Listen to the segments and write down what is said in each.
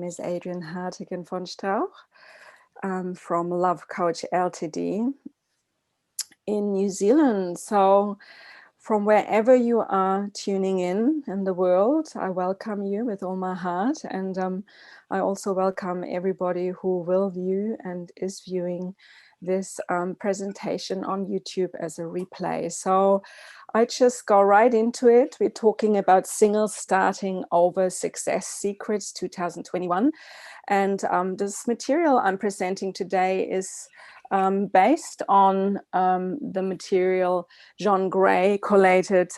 name is Adriane Hartigan-von Strauch from Love Coach Ltd in New Zealand. So from wherever you are tuning in the world, I welcome you with all my heart. And I also welcome everybody who will view and is viewing this presentation on YouTube as a replay. So I just go right into it. We're talking about Singles Starting Over Success Secrets 2021. And this material I'm presenting today is based on the material John Gray collated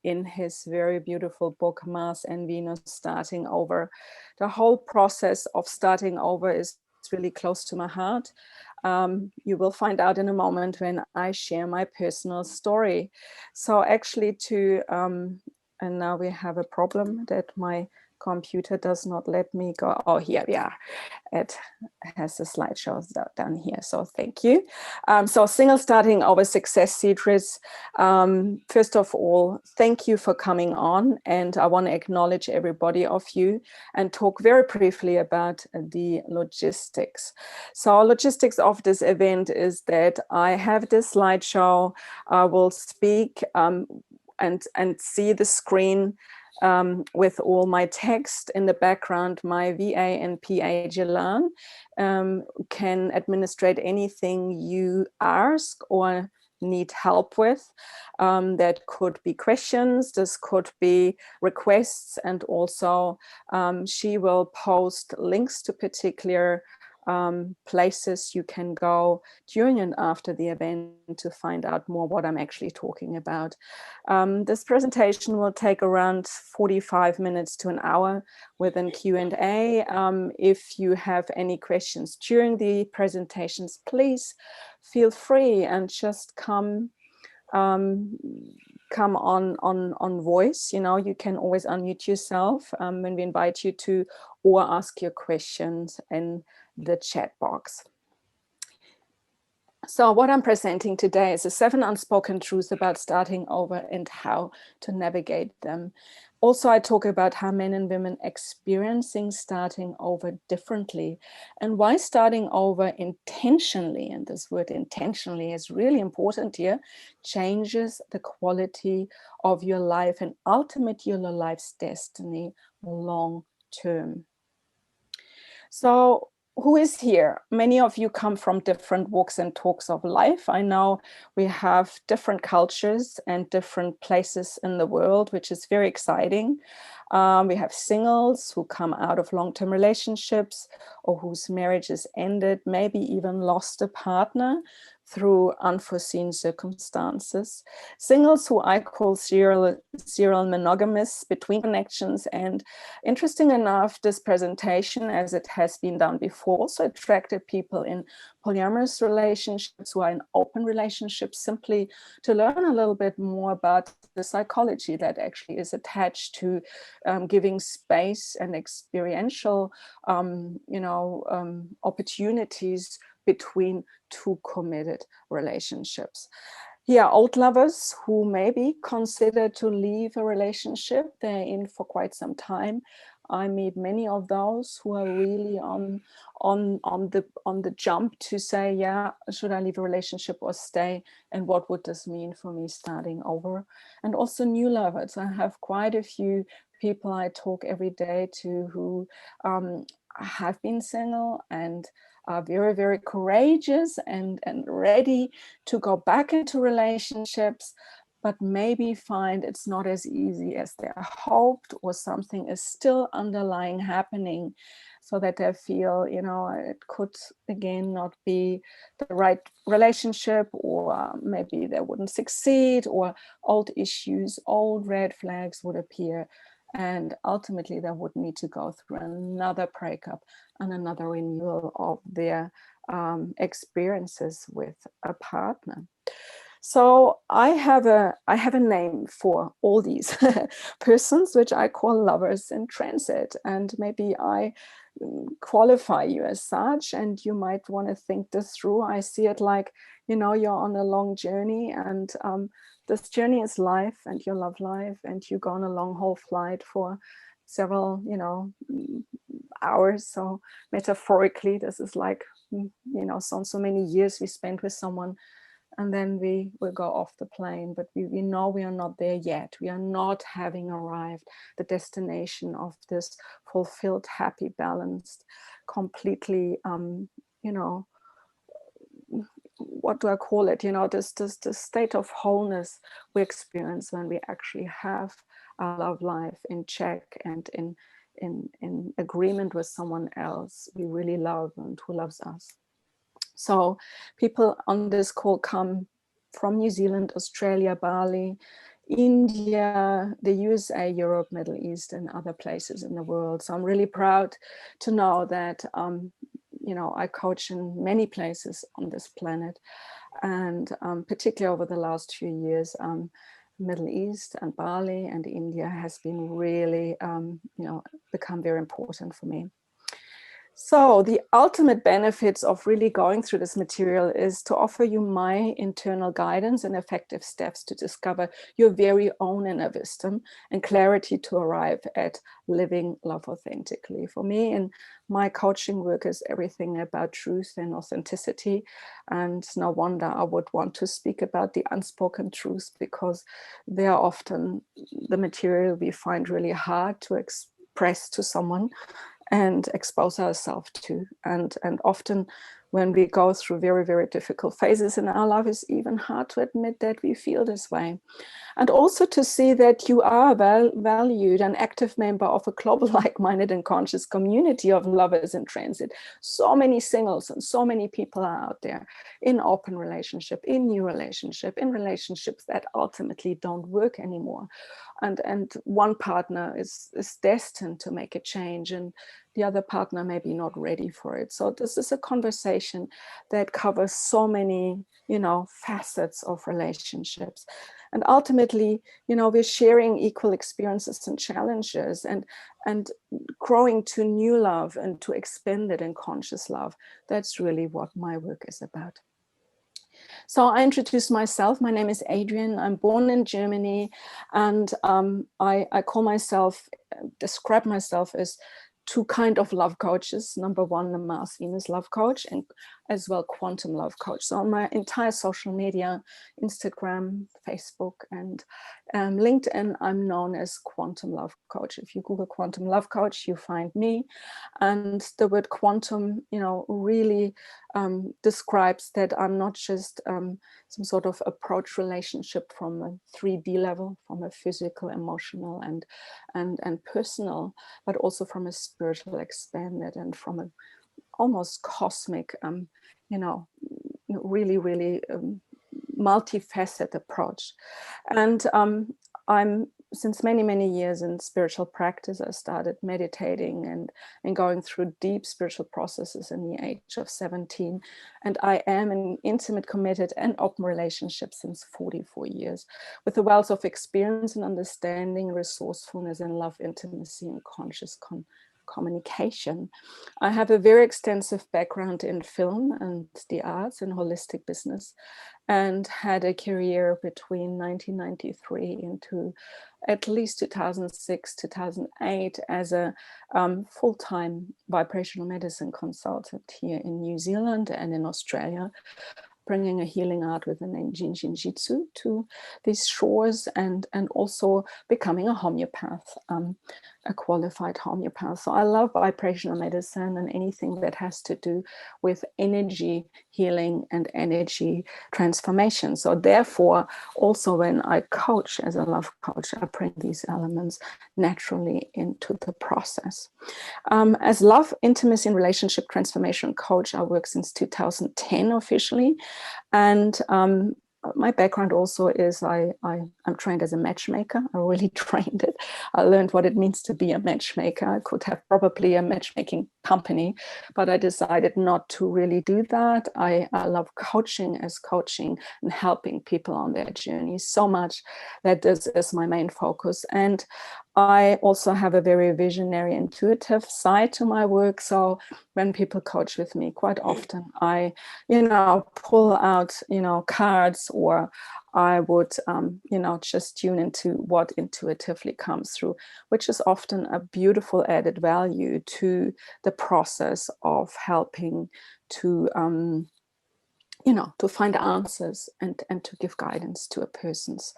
in his very beautiful book, Mars and Venus Starting Over. The whole process of starting over is really close to my heart. You will find out in a moment when I share my personal story. So actually and now we have a problem that my computer does not let me go. Oh, here we are. It has the slideshows down here. So thank you. So Single Starting Over Success Secrets. First of all, thank you for coming on. And I want to acknowledge everybody of you and talk very briefly about the logistics. So logistics of this event is that I have this slideshow. I will speak and see the screen with all my text in the background. My VA and PA Jalan can administrate anything you ask or need help with. That could be questions, this could be requests, and also she will post links to particular places you can go during and after the event to find out more what I'm actually talking about. This presentation will take around 45 minutes to an hour with a Q&A. If you have any questions during the presentations, please feel free and just come on voice. You know, you can always unmute yourself when we invite you to, or ask your questions in the chat box. So what I'm presenting today is the 7 unspoken truths about starting over and how to navigate them. Also, I talk about how men and women experiencing starting over differently and why starting over intentionally, and this word intentionally is really important here, changes the quality of your life and ultimately your life's destiny long term. So who is here? Many of you come from different walks and talks of life. I know we have different cultures and different places in the world, which is very exciting. We have singles who come out of long-term relationships or whose marriages ended, maybe even lost a partner through unforeseen circumstances. Singles who I call serial monogamous between connections. And interesting enough, this presentation, as it has been done before, also attracted people in polyamorous relationships who are in open relationships, simply to learn a little bit more about the psychology that actually is attached to giving space and experiential opportunities between two committed relationships. Here, old lovers who maybe consider to leave a relationship they're in for quite some time. I meet many of those who are really on the jump to say, yeah, should I leave a relationship or stay? And what would this mean for me starting over? And also new lovers. I have quite a few people I talk every day to who have been single and are very, very courageous and ready to go back into relationships, but maybe find it's not as easy as they hoped, or something is still underlying happening, so that they feel, you know, it could again not be the right relationship, or maybe they wouldn't succeed, or old issues, old red flags would appear. And ultimately, they would need to go through another breakup and another renewal of their experiences with a partner. So I have a name for all these persons, which I call lovers in transit. And maybe I qualify you as such, and you might want to think this through. I see it like, you know, you're on a long journey, and this journey is life and your love life, and you go on a long haul flight for several, hours. So metaphorically, this is like, so many years we spent with someone, and then we will go off the plane, but we know we are not there yet. We are not having arrived the destination of this fulfilled, happy, balanced, completely, what do I call it? This state of wholeness we experience when we actually have our love life in check and in agreement with someone else we really love and who loves us. So people on this call come from New Zealand, Australia, Bali, India, the USA, Europe, Middle East, and other places in the world. So I'm really proud to know that, I coach in many places on this planet. And particularly over the last few years, Middle East and Bali and India has been really, become very important for me. So the ultimate benefits of really going through this material is to offer you my internal guidance and effective steps to discover your very own inner wisdom and clarity to arrive at living love authentically. For me, in my coaching work is everything about truth and authenticity. And no wonder I would want to speak about the unspoken truths, because they are often the material we find really hard to express to someone and expose ourselves to. And often when we go through very, very difficult phases in our life, it's even hard to admit that we feel this way. And also to see that you are valued, an active member of a global, like-minded and conscious community of lovers in transit. So many singles and so many people are out there in open relationship, in new relationship, in relationships that ultimately don't work anymore. And one partner is destined to make a change, and the other partner may be not ready for it. So this is a conversation that covers so many, facets of relationships. And ultimately, we're sharing equal experiences and challenges, and growing to new love and to expanded and conscious love. That's really what my work is about. So I introduce myself. My name is Adriane. I'm born in Germany, and I call myself, describe myself as two kind of love coaches. Number one, the Mars Venus love coach, and as well quantum love coach. So on my entire social media, Instagram, Facebook, and LinkedIn, I'm known as quantum love coach. If you Google quantum love coach, you find me. And the word quantum, really describes that I'm not just some sort of approach relationship from a 3D level, from a physical, emotional, and personal, but also from a spiritual, expanded, and from a almost cosmic, really, really multifaceted approach. And I'm, since many, many years in spiritual practice, I started meditating and going through deep spiritual processes in the age of 17. And I am in intimate, committed, and open relationship since 44 years, with a wealth of experience and understanding, resourcefulness, and love, intimacy, and conscious communication. I have a very extensive background in film and the arts and holistic business, and had a career between 1993 into at least 2006, 2008 as a full-time vibrational medicine consultant here in New Zealand and in Australia, bringing a healing art with the name Jin-Jin-Jitsu to these shores, and also becoming a homeopath, a qualified homeopath. So I love vibrational medicine and anything that has to do with energy healing and energy transformation. So therefore, also when I coach as a love coach, I bring these elements naturally into the process. As love, intimacy, and relationship transformation coach, I work since 2010 officially. And my background also is I'm trained as a matchmaker. I really trained it. I learned what it means to be a matchmaker. I could have probably a matchmaking company, but I decided not to really do that. I love coaching as coaching and helping people on their journey so much that this is my main focus. And I also have a very visionary, intuitive side to my work. So when people coach with me, quite often I, pull out, cards, or I would, just tune into what intuitively comes through, which is often a beautiful added value to the process of helping to, to find answers and to give guidance to a person's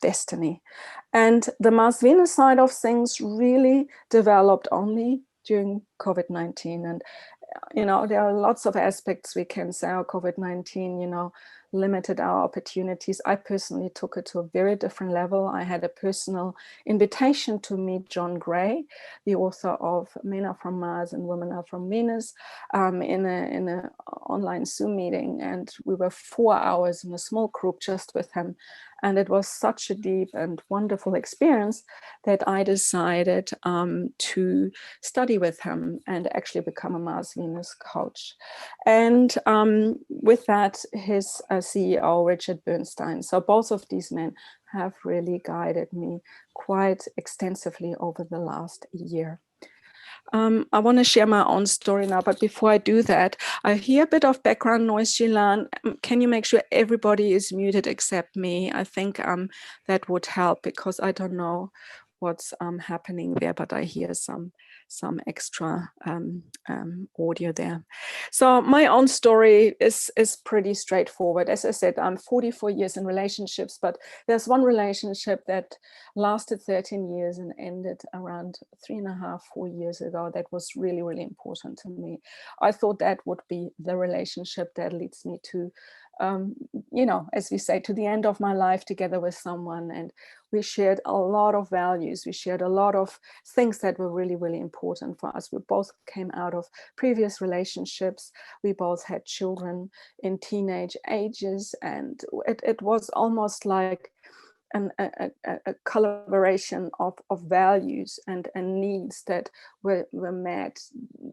destiny. And the Mars-Venus side of things really developed only during COVID-19. And there are lots of aspects we can say, oh, COVID-19, limited our opportunities. I personally took it to a very different level. I had a personal invitation to meet John Gray, the author of Men Are From Mars and Women Are From Venus, in a online Zoom meeting. And we were 4 hours in a small group just with him. And it was such a deep and wonderful experience that I decided to study with him and actually become a Mars-Venus coach. And with that, his CEO, Richard Bernstein. So both of these men have really guided me quite extensively over the last year. I want to share my own story now, but before I do that, I hear a bit of background noise, Gilan. Can you make sure everybody is muted except me? I think that would help, because I don't know what's happening there, but I hear some extra audio there. So my own story is pretty straightforward. As I said, I'm 44 years in relationships, but there's one relationship that lasted 13 years and ended around 3.5, 4 years ago. That was really, really important to me. I thought that would be the relationship that leads me to, as we say, to the end of my life together with someone. And we shared a lot of values. We shared a lot of things that were really, really important for us. We both came out of previous relationships. We both had children in teenage ages. And it was almost like a collaboration of values and needs that were met,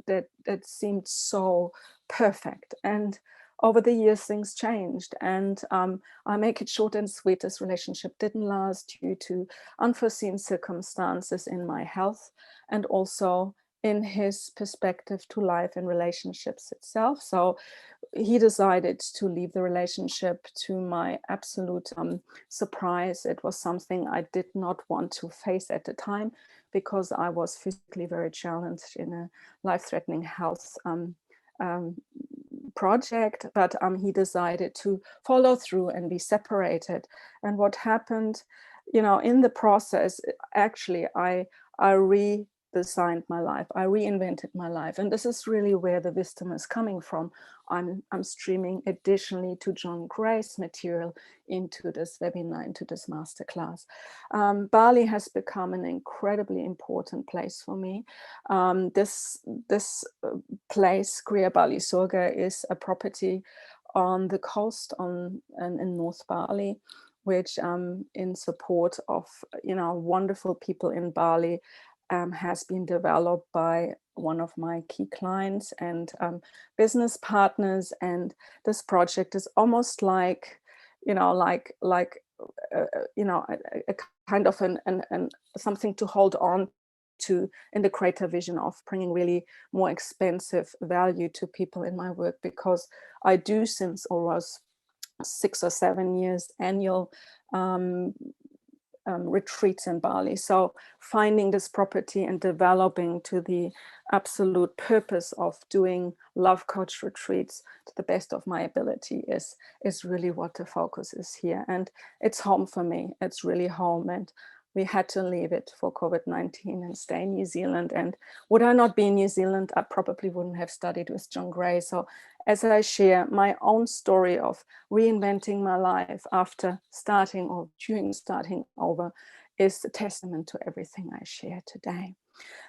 that seemed so perfect. And over the years, things changed. And I make it short and sweet. This relationship didn't last due to unforeseen circumstances in my health, and also in his perspective to life and relationships itself. So he decided to leave the relationship. To my absolute surprise. It was something I did not want to face at the time, because I was physically very challenged in a life-threatening health project, but he decided to follow through and be separated. And what happened, in the process, actually, I redesigned my life. I reinvented my life. And this is really where the wisdom is coming from. I'm streaming additionally to John Gray's material into this webinar, into this masterclass. Bali has become an incredibly important place for me. This place, Kriya Bali Surga, is a property on the coast in North Bali, which in support of wonderful people in Bali, has been developed by one of my key clients and business partners. And this project is almost like, a kind of something to hold on to in the greater vision of bringing really more expensive value to people in my work, because I do, since almost 6 or 7 years, annual retreats in Bali. So finding this property and developing to the absolute purpose of doing love coach retreats to the best of my ability is really what the focus is here. And it's home for me. It's really home. And we had to leave it for COVID-19 and stay in New Zealand. And would I not be in New Zealand, I probably wouldn't have studied with John Gray. So as I share my own story of reinventing my life after starting or during starting over, is a testament to everything I share today.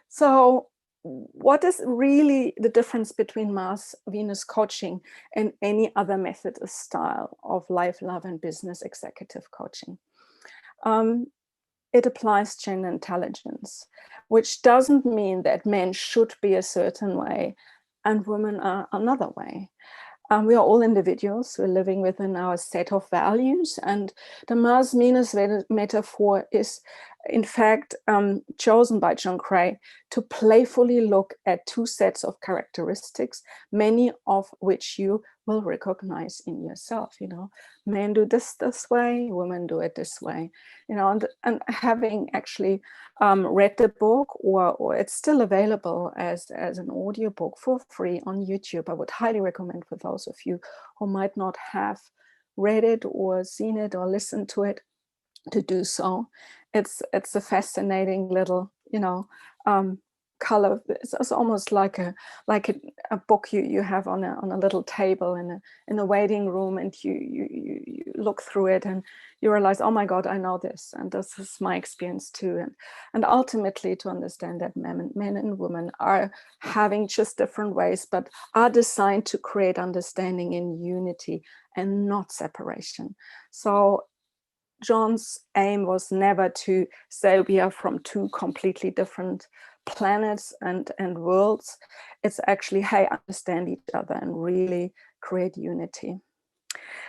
So what is really the difference between Mars-Venus coaching and any other method or style of life, love, and business executive coaching? It applies gender intelligence, which doesn't mean that men should be a certain way and women are another way. We are all individuals. We're living within our set of values, and the Mars-Venus metaphor is in fact, chosen by John Gray to playfully look at two sets of characteristics, many of which you will recognize in yourself. You know, men do this way, women do it this way. You know, and having actually read the book, or it's still available as an audiobook for free on YouTube. I would highly recommend for those of you who might not have read it or seen it or listened to it to do so. It's a fascinating little, you know, color. It's almost like a book you have on a little table in a waiting room, and you look through it and you realize, oh my God, I know this, and this is my experience too. And ultimately to understand that men and women are having just different ways, but are designed to create understanding in unity and not separation. So John's aim was never to say we are from two completely different planets and worlds. It's actually, hey, understand each other and really create unity.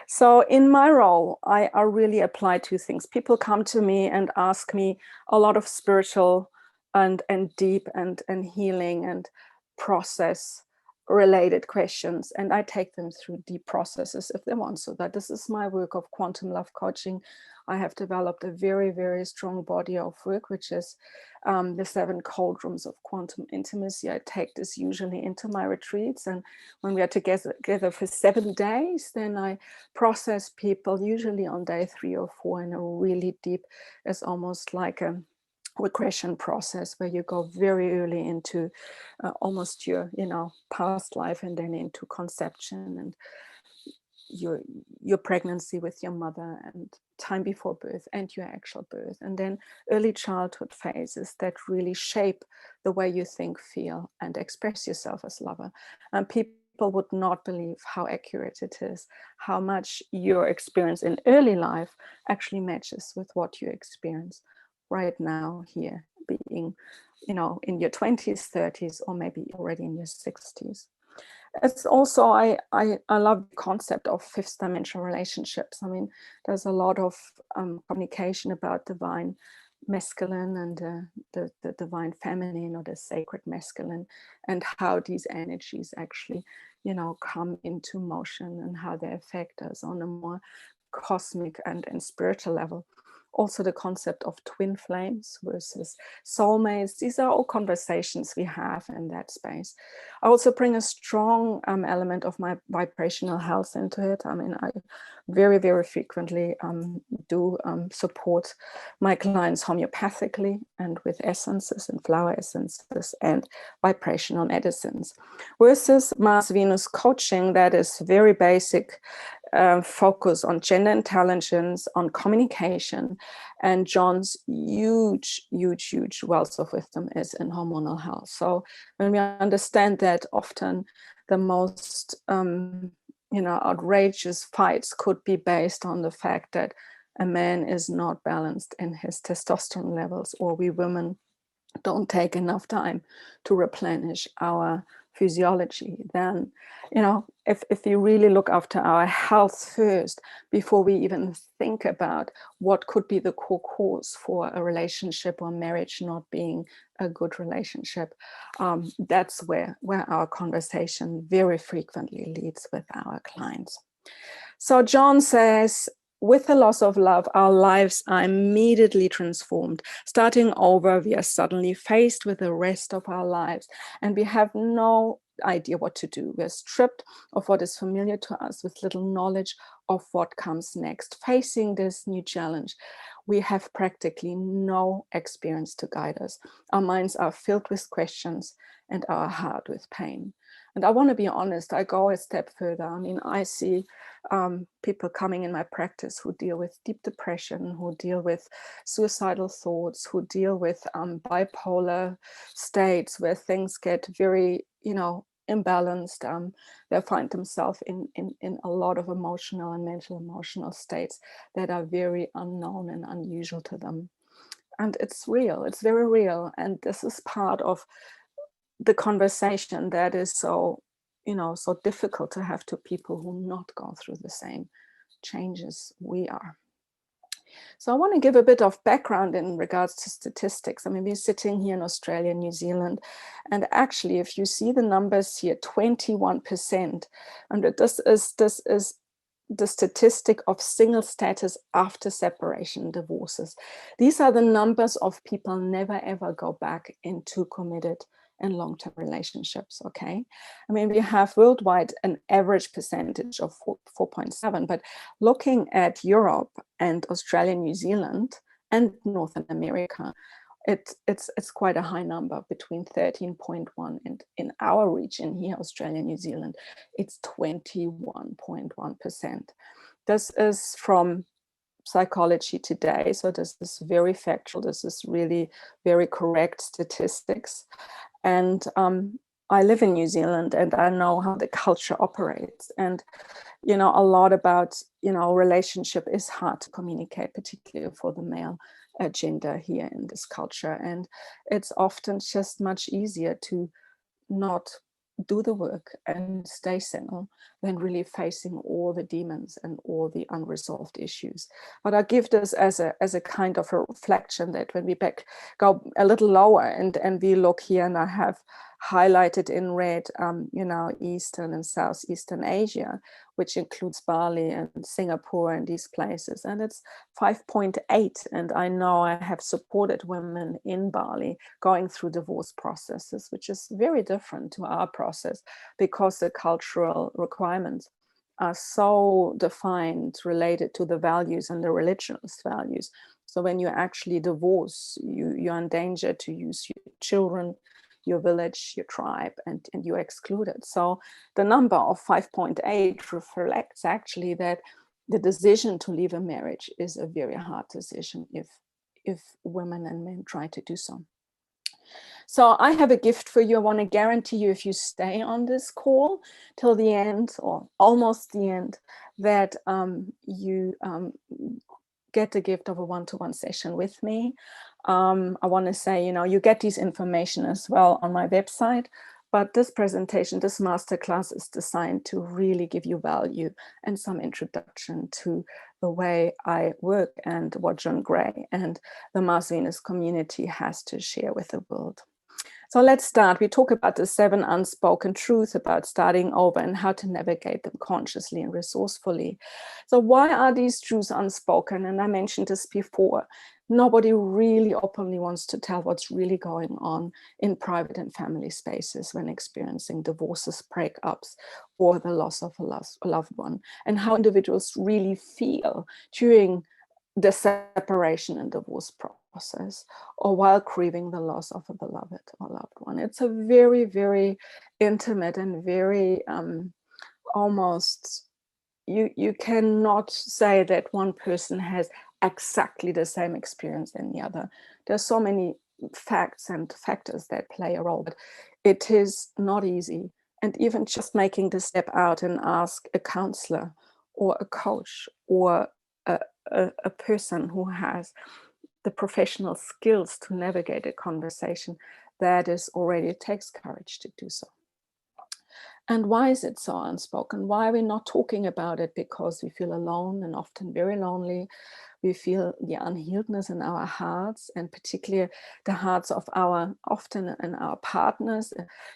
So in my role, I really apply two things. People come to me and ask me a lot of spiritual and deep and healing and process related questions, and I take them through deep processes if they want. So that this is my work of quantum love coaching. I have developed a very, very strong body of work, which is the 7 cauldrons of quantum intimacy. I take this usually into my retreats, and when we are together for 7 days, then I process people usually on day 3 or 4 in a really deep, it's almost like a regression process where you go very early into almost your, you know, past life, and then into conception and your pregnancy with your mother and time before birth and your actual birth, and then early childhood phases that really shape the way you think, feel, and express yourself as lover. And people would not believe how accurate it is, how much your experience in early life actually matches with what you experience right now here, being, you know, in your 20s, 30s, or maybe already in your 60s. It's also, I love the concept of 5th dimensional relationships. I mean, there's a lot of communication about divine masculine and the divine feminine, or the sacred masculine, and how these energies actually, you know, come into motion and how they affect us on a more cosmic and spiritual level. Also the concept of twin flames versus soulmates. These are all conversations we have in that space. I also bring a strong element of my vibrational health into it. I mean, I very, very frequently do support my clients homeopathically and with essences and flower essences and vibrational medicines. Versus Mars Venus coaching, that is very basic, focus on gender intelligence, on communication, and John's huge wealth of wisdom is in hormonal health. So when we understand that, often the most you know, outrageous fights could be based on the fact that a man is not balanced in his testosterone levels, or we women don't take enough time to replenish our physiology, then, you know, if we really look after our health first before we even think about what could be the core cause for a relationship or marriage not being a good relationship, that's where our conversation very frequently leads with our clients. So John says, with the loss of love, our lives are immediately transformed. Starting over, we are suddenly faced with the rest of our lives, and we have no idea what to do. We're stripped of what is familiar to us, with little knowledge of what comes next. Facing this new challenge, we have practically no experience to guide us. Our minds are filled with questions and our heart with pain. And I want to be honest, I go a step further. I mean, I see people coming in my practice who deal with deep depression, who deal with suicidal thoughts, who deal with bipolar states where things get very, you know, imbalanced. They find themselves in a lot of emotional and mental emotional states that are very unknown and unusual to them. And it's real, it's very real. And this is part of the conversation that is so, you know, so difficult to have to people who not go through the same changes we are. So I want to give a bit of background in regards to statistics. I mean, we're sitting here in Australia, New Zealand, and actually, if you see the numbers here, 21%, and this is the statistic of single status after separation, divorces. These are the numbers of people never ever go back into committed and long-term relationships, okay? I mean, we have worldwide an average percentage of 4.7, but looking at Europe and Australia, New Zealand, and North America, it's quite a high number, between 13.1, and in our region here, Australia, New Zealand, it's 21.1%. This is from Psychology Today, so this is very factual. This is really very correct statistics. And I live in New Zealand, and I know how the culture operates. And a lot about relationship is hard to communicate, particularly for the male gender here in this culture. And it's often just much easier to not do the work and stay single than really facing all the demons and all the unresolved issues. But I give this as a kind of a reflection that when we go a little lower and we look here, and I have highlighted in red, Eastern and Southeastern Asia, which includes Bali and Singapore and these places. And it's 5.8. And I know I have supported women in Bali going through divorce processes, which is very different to our process because the cultural requirements are so defined, related to the values and the religious values. So when you actually divorce, you're in danger to use your children, your village, your tribe, and you're excluded. So the number of 5.8 reflects actually that the decision to leave a marriage is a very hard decision if women and men try to do so. So I have a gift for you. I want to guarantee you, if you stay on this call till the end, or almost the end, that you get the gift of a one-to-one session with me. I want to say, you get this information as well on my website, but this presentation, this masterclass, is designed to really give you value and some introduction to the way I work and what John Gray and the Mars Venus community has to share with the world. So let's start. We talk about the 7 unspoken truths about starting over and how to navigate them consciously and resourcefully. So why are these truths unspoken? And I mentioned this before. Nobody really openly wants to tell what's really going on in private and family spaces when experiencing divorces, breakups, or the loss of a loved one, and how individuals really feel during the separation and divorce process, or while grieving the loss of a beloved or loved one. It's a very, very intimate and very almost, you cannot say that one person has exactly the same experience than the other. There's so many facts and factors that play a role, but it is not easy. And even just making the step out and ask a counselor or a coach or a person who has the professional skills to navigate a conversation, that is already, it takes courage to do so. And why is it so unspoken? Why are we not talking about it? Because we feel alone and often very lonely. We feel the unhealedness in our hearts, and particularly the hearts of our partners.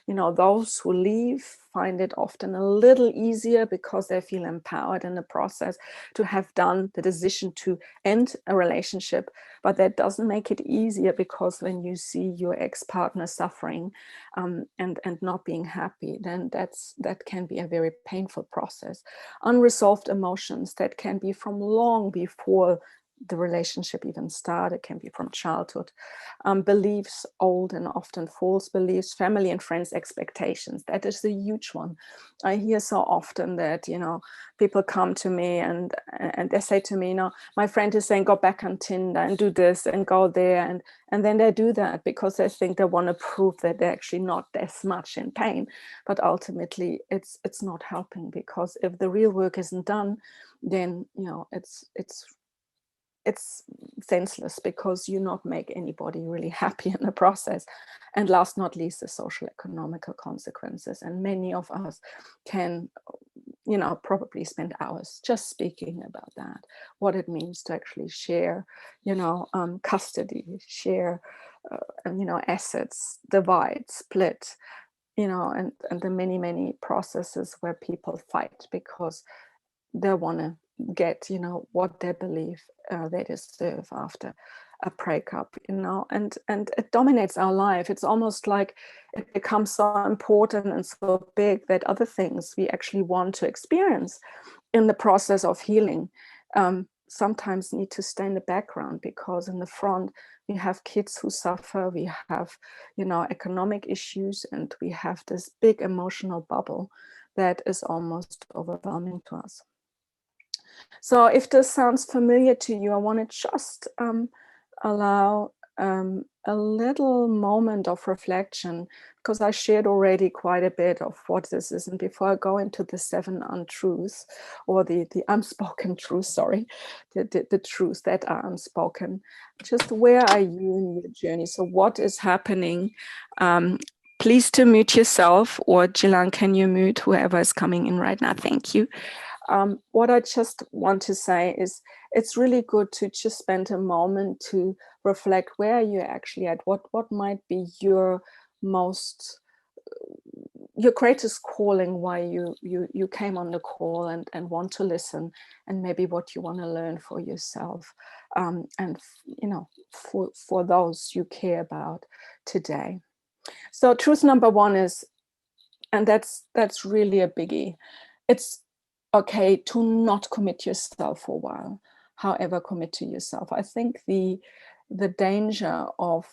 Those who leave find it often a little easier because they feel empowered in the process to have done the decision to end a relationship. But that doesn't make it easier, because when you see your ex-partner suffering and not being happy, then that can be a very painful process. Unresolved emotions that can be from long before the relationship even started, can be from childhood. Beliefs, old and often false beliefs, family and friends expectations. That is a huge one. I hear so often that, people come to me and they say to me, my friend is saying, go back on Tinder and do this and go there. And then they do that because they think they want to prove that they're actually not as much in pain. But ultimately, it's not helping, because if the real work isn't done, then, it's senseless, because you not make anybody really happy in the process. And last not least, the social economical consequences. And many of us can you know, probably spend hours just speaking about that, what it means to actually share, you know, custody, share, you know, assets, divide, split, you know, and the many, many processes where people fight because they want to get, you know, what they believe they deserve after a breakup, you know, and it dominates our life. It's almost like it becomes so important and so big that other things we actually want to experience in the process of healing sometimes need to stay in the background, because in the front we have kids who suffer, we have, you know, economic issues, and we have this big emotional bubble that is almost overwhelming to us. So if this sounds familiar to you, I want to just allow a little moment of reflection, because I shared already quite a bit of what this is. And before I go into the 7 untruths, or the unspoken truths, sorry, the truths that are unspoken, just where are you in your journey? So what is happening? Please to mute yourself, or Jilan, can you mute whoever is coming in right now? Thank you. What I just want to say is it's really good to just spend a moment to reflect where you're actually at, what might be your greatest calling, why you came on the call and want to listen, and maybe what you want to learn for yourself, and you know, for those you care about today. So truth number 1 is, and that's really a biggie, it's okay to not commit yourself for a while. However, commit to yourself. I think the danger of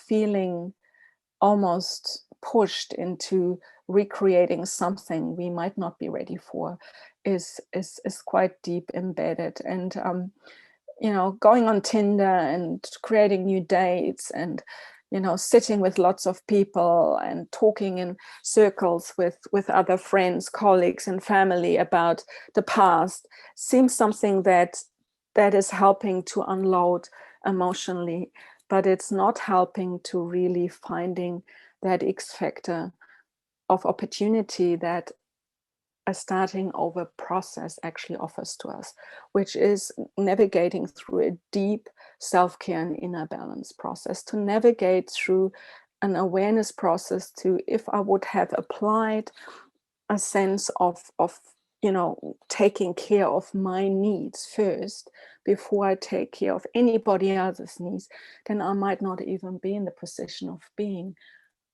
feeling almost pushed into recreating something we might not be ready for is quite deep embedded. And you know, going on Tinder and creating new dates, and you know, sitting with lots of people and talking in circles with other friends, colleagues, and family about the past seems something that is helping to unload emotionally, but it's not helping to really finding that X factor of opportunity that a starting over process actually offers to us, which is navigating through a deep self-care and inner balance process, to navigate through an awareness process to, if I would have applied a sense of you know, taking care of my needs first before I take care of anybody else's needs, then I might not even be in the position of being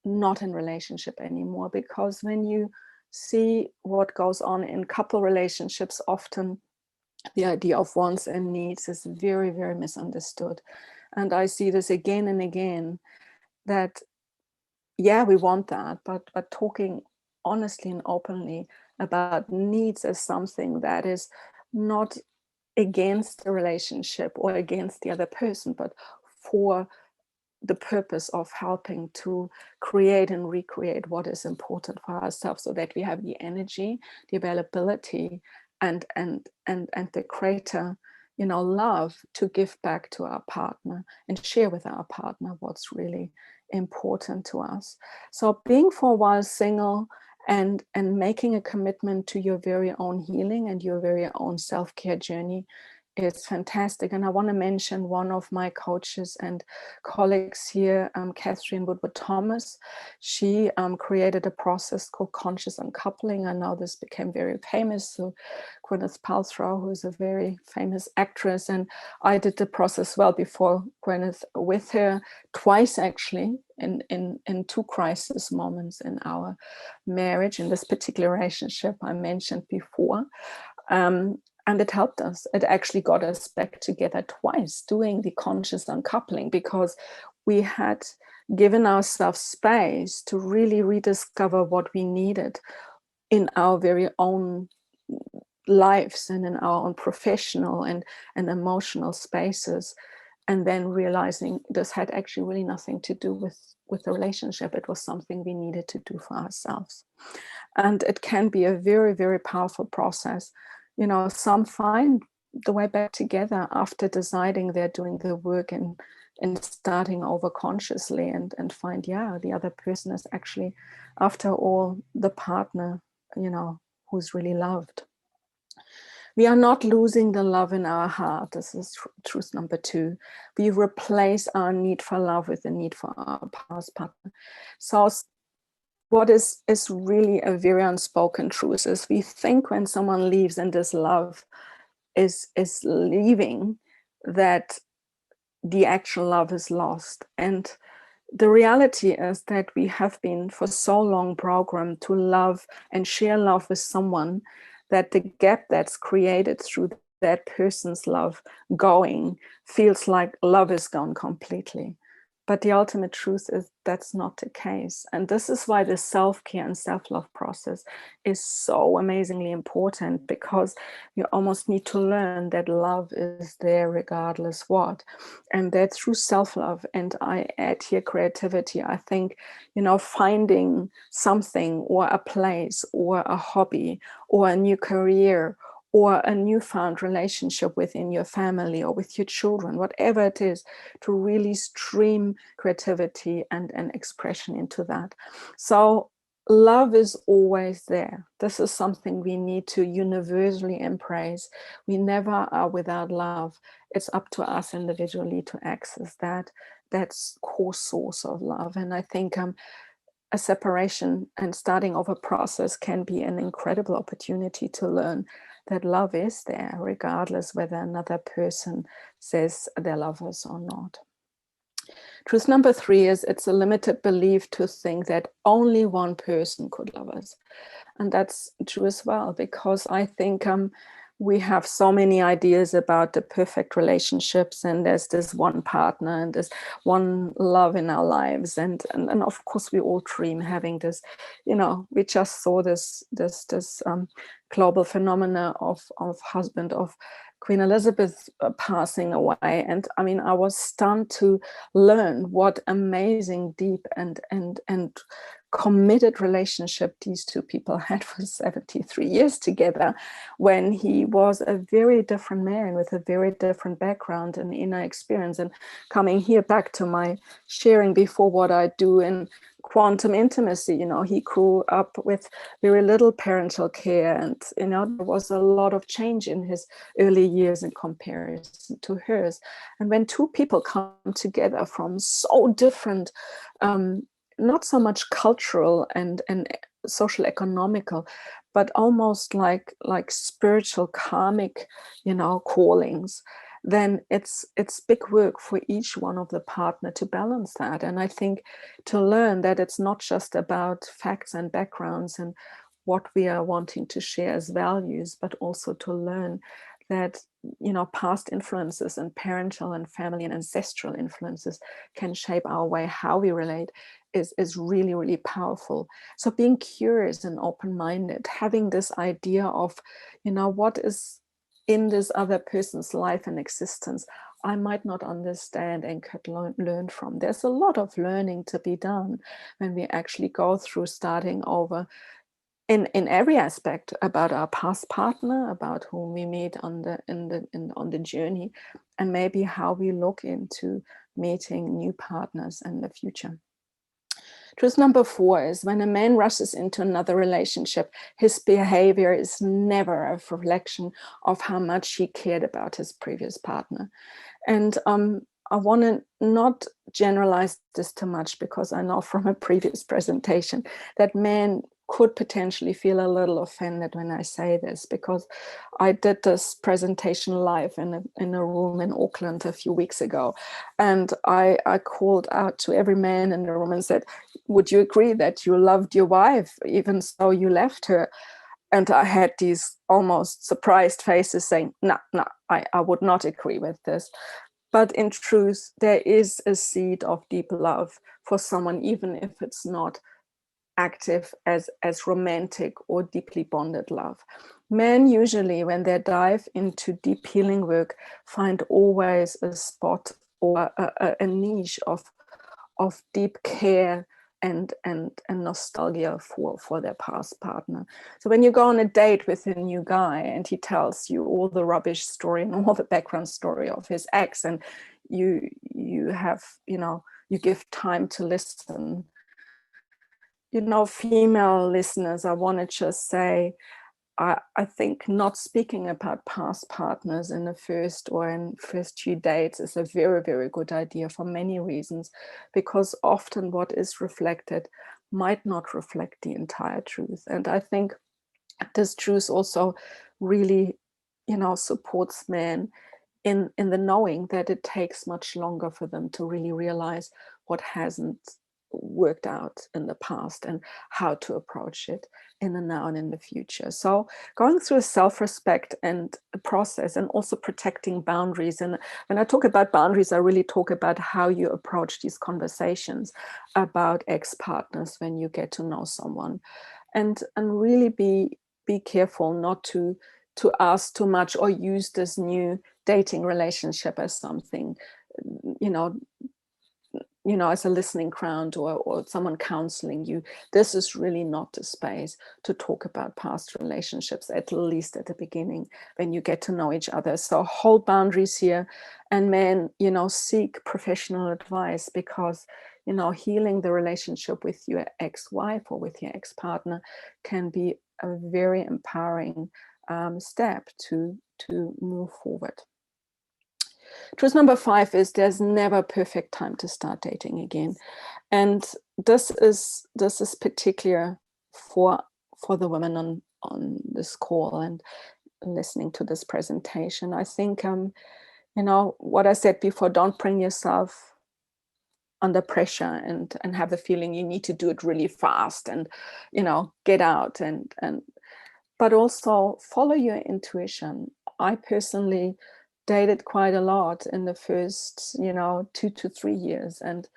not in relationship anymore. Because when you see what goes on in couple relationships, often the idea of wants and needs is very, very misunderstood. And I see this again and again, that yeah, we want that, but talking honestly and openly about needs as something that is not against the relationship or against the other person, but for the purpose of helping to create and recreate what is important for ourselves, so that we have the energy, the availability, and the greater, you know, love to give back to our partner and share with our partner what's really important to us. So being for a while single and making a commitment to your very own healing and your very own self-care journey is fantastic. And I want to mention one of my coaches and colleagues here, Catherine Woodward Thomas. She created a process called conscious uncoupling. I know this became very famous. So Gwyneth Paltrow, who is a very famous actress, and I did the process well before Gwyneth with her twice, actually, in 2 crisis moments in our marriage, in this particular relationship I mentioned before. And it helped us. It actually got us back together twice, doing the conscious uncoupling, because we had given ourselves space to really rediscover what we needed in our very own lives and in our own professional and emotional spaces. And then realizing this had actually really nothing to do with the relationship. It was something we needed to do for ourselves. And it can be a very, very powerful process. You know, some find the way back together after deciding they're doing the work and starting over consciously, and find, yeah, the other person is actually, after all, the partner, you know, who's really loved. We are not losing the love in our heart. This is truth number 2. We replace our need for love with the need for our past partner. So what is really a very unspoken truth is we think when someone leaves and this love is leaving, that the actual love is lost. And the reality is that we have been for so long programmed to love and share love with someone that the gap that's created through that person's love going feels like love is gone completely. But the ultimate truth is that's not the case. And this is why the self-care and self-love process is so amazingly important, because you almost need to learn that love is there regardless what. And that through self-love, and I add here creativity, I think, finding something or a place or a hobby or a new career or a newfound relationship within your family or with your children, whatever it is, to really stream creativity and expression into that. So love is always there. This is something we need to universally embrace. We never are without love. It's up to us individually to access that core source of love. And I think a separation and starting of a process can be an incredible opportunity to learn that love is there, regardless whether another person says they love us or not. Truth number 3 is it's a limited belief to think that only one person could love us. And that's true as well, because I think we have so many ideas about the perfect relationships, and there's this one partner and this one love in our lives, and of course we all dream having this, we just saw this global phenomena of husband of Queen Elizabeth passing away, and I mean I was stunned to learn what amazing, deep and committed relationship these two people had for 73 years together, when he was a very different man with a very different background and inner experience. And coming here back to my sharing before, what I do in quantum intimacy, he grew up with very little parental care, and there was a lot of change in his early years in comparison to hers. And when two people come together from so different not so much cultural and social economical, but almost like spiritual karmic, callings, then it's big work for each one of the partner to balance that. And I think to learn that it's not just about facts and backgrounds and what we are wanting to share as values, but also to learn that past influences and parental and family and ancestral influences can shape our way how we relate is really, really powerful. So being curious and open-minded, having this idea of, what is in this other person's life and existence I might not understand and could learn from. There's a lot of learning to be done when we actually go through starting over in every aspect about our past partner, about whom we meet on the journey, and maybe how we look into meeting new partners in the future. Truth number 4 is when a man rushes into another relationship, his behavior is never a reflection of how much he cared about his previous partner. And I want to not generalize this too much, because I know from a previous presentation that men could potentially feel a little offended when I say this, because I did this presentation live in a room in Auckland a few weeks ago, and I called out to every man in the room and said, would you agree that you loved your wife even so you left her? And I had these almost surprised faces saying, no, I would not agree with this. But in truth, there is a seed of deep love for someone, even if it's not active as romantic or deeply bonded love. Men usually, when they dive into deep healing work, find always a spot or a niche of deep care and nostalgia for their past partner. So when you go on a date with a new guy and he tells you all the rubbish story and all the background story of his ex, and you have, you give time to listen, female listeners, I want to just say, I think not speaking about past partners in the first or in first few dates is a very, very good idea for many reasons, because often what is reflected might not reflect the entire truth. And I think this truth also really, supports men in the knowing that it takes much longer for them to really realize what hasn't worked out in the past and how to approach it in the now and in the future. So going through a self-respect and a process, and also protecting boundaries. And when I talk about boundaries, I really talk about how you approach these conversations about ex-partners when you get to know someone, and really be careful not to ask too much or use this new dating relationship as something, as a listening crowd, or someone counseling you. This is really not the space to talk about past relationships, at least at the beginning, when you get to know each other. So hold boundaries here, and men, seek professional advice, because, healing the relationship with your ex-wife or with your ex-partner can be a very empowering step to move forward. Truth number 5 is there's never a perfect time to start dating again. And this is particular for the women on this call and listening to this presentation. I think, what I said before, don't bring yourself under pressure and have the feeling you need to do it really fast and, get out and but also follow your intuition. I personally dated quite a lot in the first, 2 to 3 years. And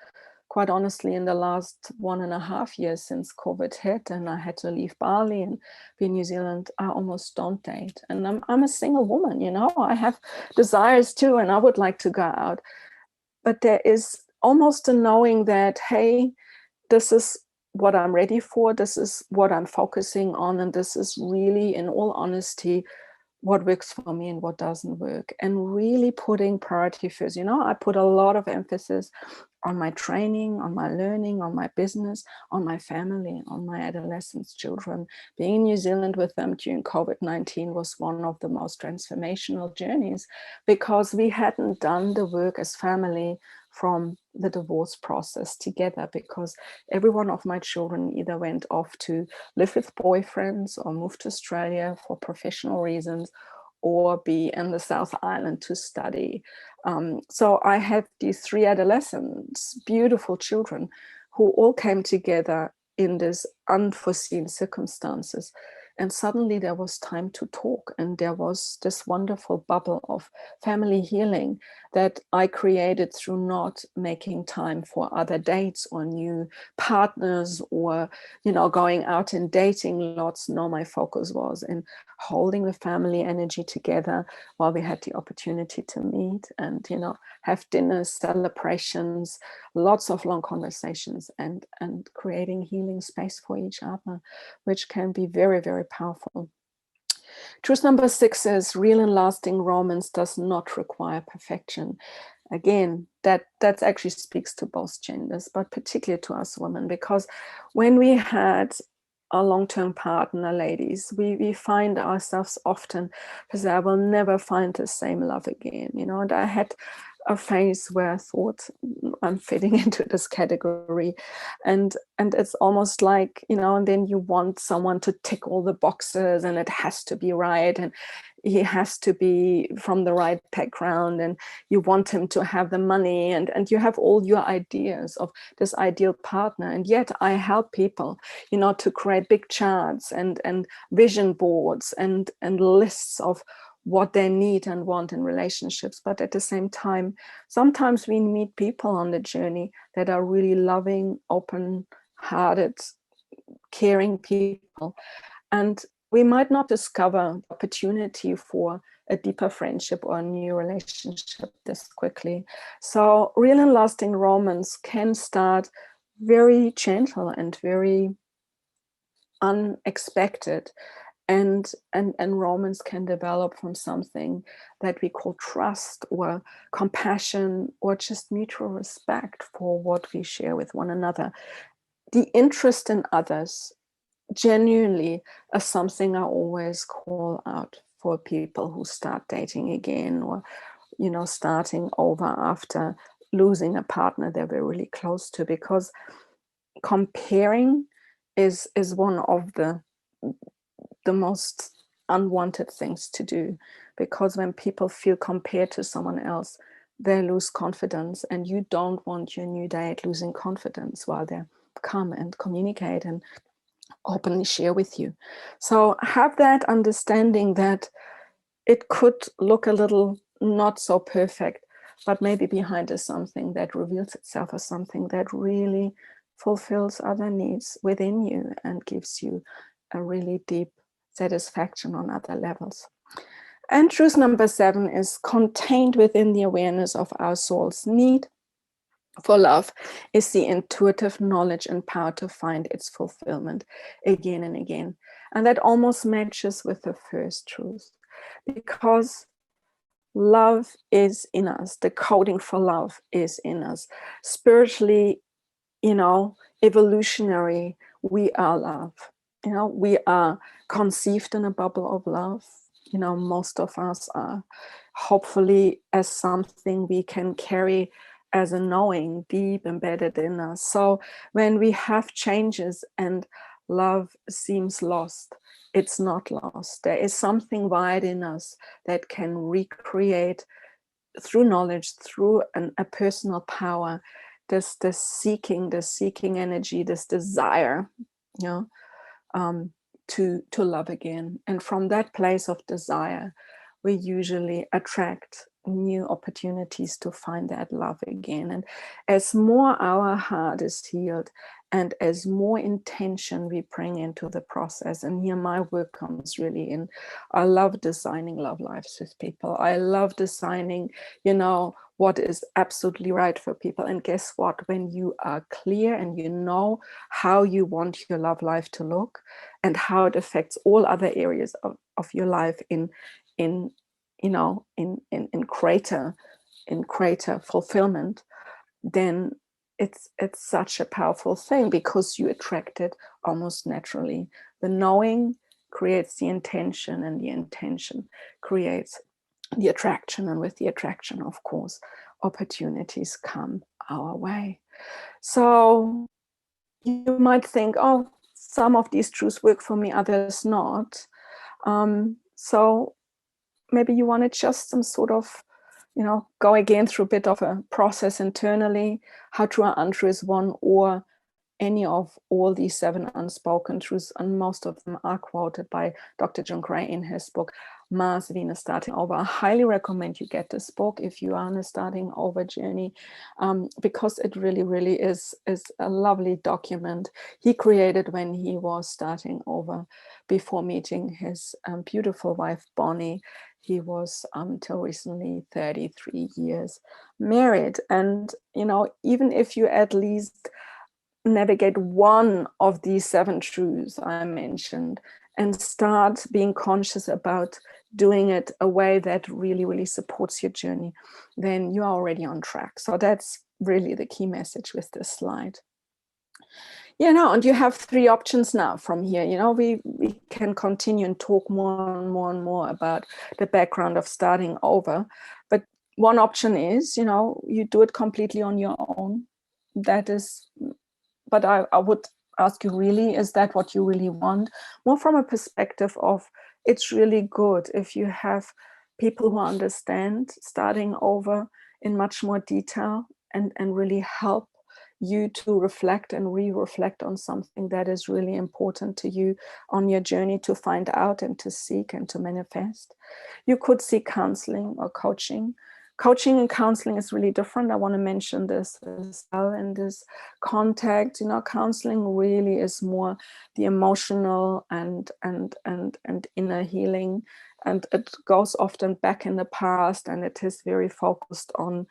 quite honestly, in the last 1.5 years since COVID hit and I had to leave Bali and be in New Zealand, I almost don't date. And I'm a single woman, I have desires too, and I would like to go out. But there is almost a knowing that, hey, this is what I'm ready for, this is what I'm focusing on, and this is really, in all honesty, what works for me and what doesn't work, and really putting priority first. I put a lot of emphasis on my training, on my learning, on my business, on my family, on my adolescents, children. Being in New Zealand with them during COVID-19 was one of the most transformational journeys, because we hadn't done the work as family from the divorce process together, because every one of my children either went off to live with boyfriends or moved to Australia for professional reasons, or be in the South Island to study. So I had these 3 adolescents, beautiful children, who all came together in these unforeseen circumstances. And suddenly there was time to talk, and there was this wonderful bubble of family healing that I created through not making time for other dates or new partners or, going out and dating lots. No, my focus was in holding the family energy together while we had the opportunity to meet and, have dinners, celebrations, lots of long conversations, and creating healing space for each other, which can be very, very powerful. Truth number 6 is real and lasting romance does not require perfection. Again, that actually speaks to both genders, but particularly to us women, because when we had a long-term partner, ladies, we find ourselves often, because I will never find the same love again, and I had a phase where I thought I'm fitting into this category, and it's almost like, and then you want someone to tick all the boxes, and it has to be right, and he has to be from the right background, and you want him to have the money, and you have all your ideas of this ideal partner. And yet I help people, to create big charts and vision boards and lists of what they need and want in relationships. But at the same time, sometimes we meet people on the journey that are really loving, open-hearted, caring people. And we might not discover opportunity for a deeper friendship or a new relationship this quickly. So real and lasting romance can start very gentle and very unexpected. And romance can develop from something that we call trust or compassion or just mutual respect for what we share with one another. The interest in others genuinely something I always call out for people who start dating again, or, you know, starting over after losing a partner they were really close to, because comparing is one of the most unwanted things to do, because when people feel compared to someone else, they lose confidence, and you don't want your new date losing confidence while they come and communicate and openly share with you. So have that understanding that it could look a little not so perfect, but maybe behind is something that reveals itself as something that really fulfills other needs within you and gives you a really deep satisfaction on other levels. And truth number 7 is contained within the awareness of our soul's need for love is the intuitive knowledge and power to find its fulfillment again and again. And that almost matches with the first truth, because love is in us. The coding for love is in us. Spiritually, you know, evolutionary, we are love. You know, we are conceived in a bubble of love. You know, most of us are, hopefully as something we can carry as a knowing deep embedded in us. So when we have changes and love seems lost, it's not lost. There is something wide in us that can recreate through knowledge, through a personal power, this seeking energy, this desire, you know, to love again. And from that place of desire, we usually attract new opportunities to find that love again. And as more our heart is healed, and as more intention we bring into the process, and here my work comes really in, I love designing love lives with people. I love designing, you know, what is absolutely right for people. And guess what? When you are clear and you know how you want your love life to look and how it affects all other areas of your life in greater fulfillment, then it's such a powerful thing, because you attract it almost naturally. The knowing creates the intention, and the intention creates the attraction, and with the attraction, of course, opportunities come our way. So you might think, oh, some of these truths work for me, others not. So maybe you want to just some sort of, you know, go again through a bit of a process internally. How true or untrue is one, or any of all these 7 unspoken truths, and most of them are quoted by Dr. John Gray in his book, Mars, Venus, Starting Over. I highly recommend you get this book if you are on a starting over journey, because it really, really is a lovely document he created when he was starting over before meeting his beautiful wife, Bonnie. He was until recently 33 years married. And, you know, even if you at least navigate one of these 7 truths I mentioned and start being conscious about doing it a way that really, really supports your journey, then you are already on track. So that's really the key message with this slide. You know, and you have 3 options now from here. You know, we can continue and talk more and more and more about the background of starting over. But one option is, you know, you do it completely on your own. That is, but I would ask you, really, is that what you really want? More from a perspective of, it's really good if you have people who understand starting over in much more detail and really help you to reflect and re-reflect on something that is really important to you on your journey to find out and to seek and to manifest. You could seek counseling or coaching. Coaching and counseling is really different. I want to mention this as well in this context. You know, counseling really is more the emotional and inner healing, and it goes often back in the past, and it is very focused on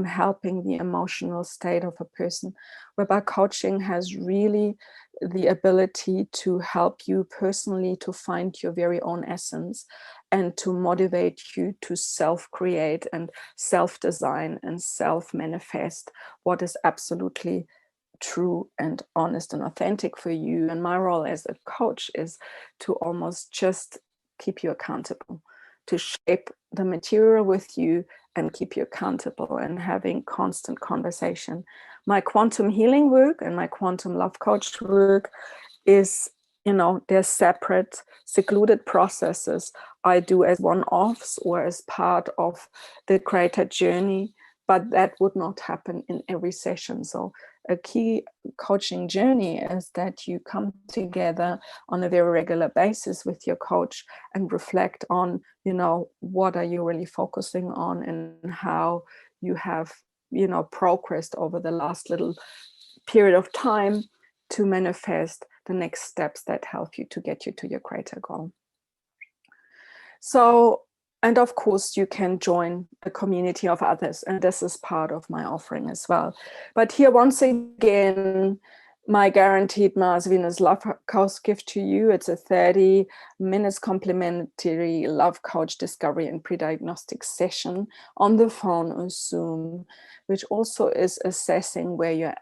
helping the emotional state of a person, whereby coaching has really the ability to help you personally to find your very own essence and to motivate you to self-create and self-design and self-manifest what is absolutely true and honest and authentic for you. And my role as a coach is to almost just keep you accountable, to shape the material with you and keep you accountable, and having constant conversation. My quantum healing work and my quantum love coach work is, they're separate, secluded processes I do as one-offs or as part of the greater journey, but that would not happen in every session. So a key coaching journey is that you come together on a very regular basis with your coach and reflect on, what are you really focusing on, and how you have, progressed over the last little period of time to manifest the next steps that help you to get you to your greater goal. So, and of course, you can join a community of others, and this is part of my offering as well. But here, once again, my guaranteed Mars Venus Love Coach gift to you. It's a 30 minutes complimentary love coach discovery and pre-diagnostic session on the phone or Zoom, which also is assessing where you're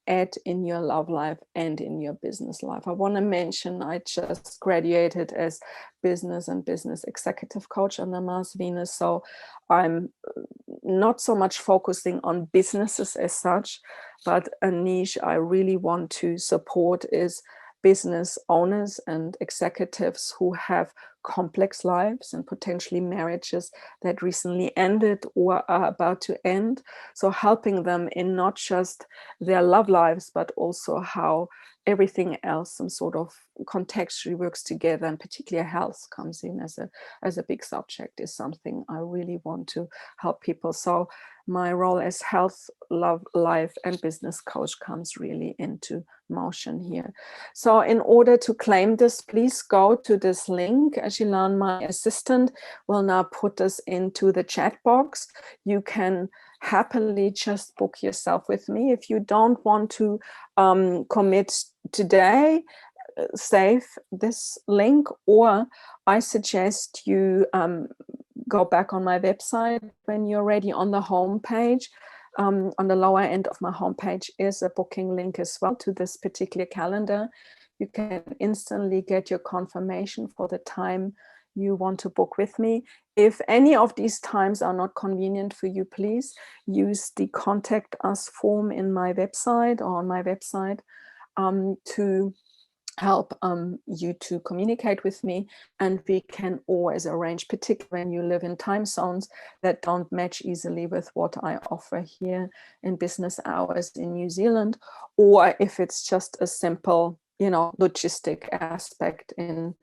at in your love life and in your business life. I want to mention I just graduated as business and business executive coach under Mars Venus. So I'm not so much focusing on businesses as such, but a niche I really want to support is business owners and executives who have complex lives and potentially marriages that recently ended or are about to end. So helping them in not just their love lives, but also how everything else, some sort of contextually works together, and particularly health comes in as a big subject, is something I really want to help people. So my role as health, love, life, and business coach comes really into motion here. So in order to claim this, please go to this link. Adriane, my assistant, will now put this into the chat box. You can happily just book yourself with me. If you don't want to commit today, save this link, or I suggest you go back on my website when you're ready. On the home page, on the lower end of my homepage is a booking link as well to this particular calendar. You can instantly get your confirmation for the time you want to book with me. If any of these times are not convenient for you, please use the contact us form in my website or on my website to help you to communicate with me, and we can always arrange, particularly when you live in time zones that don't match easily with what I offer here in business hours in New Zealand, or if it's just a simple, logistic aspect in,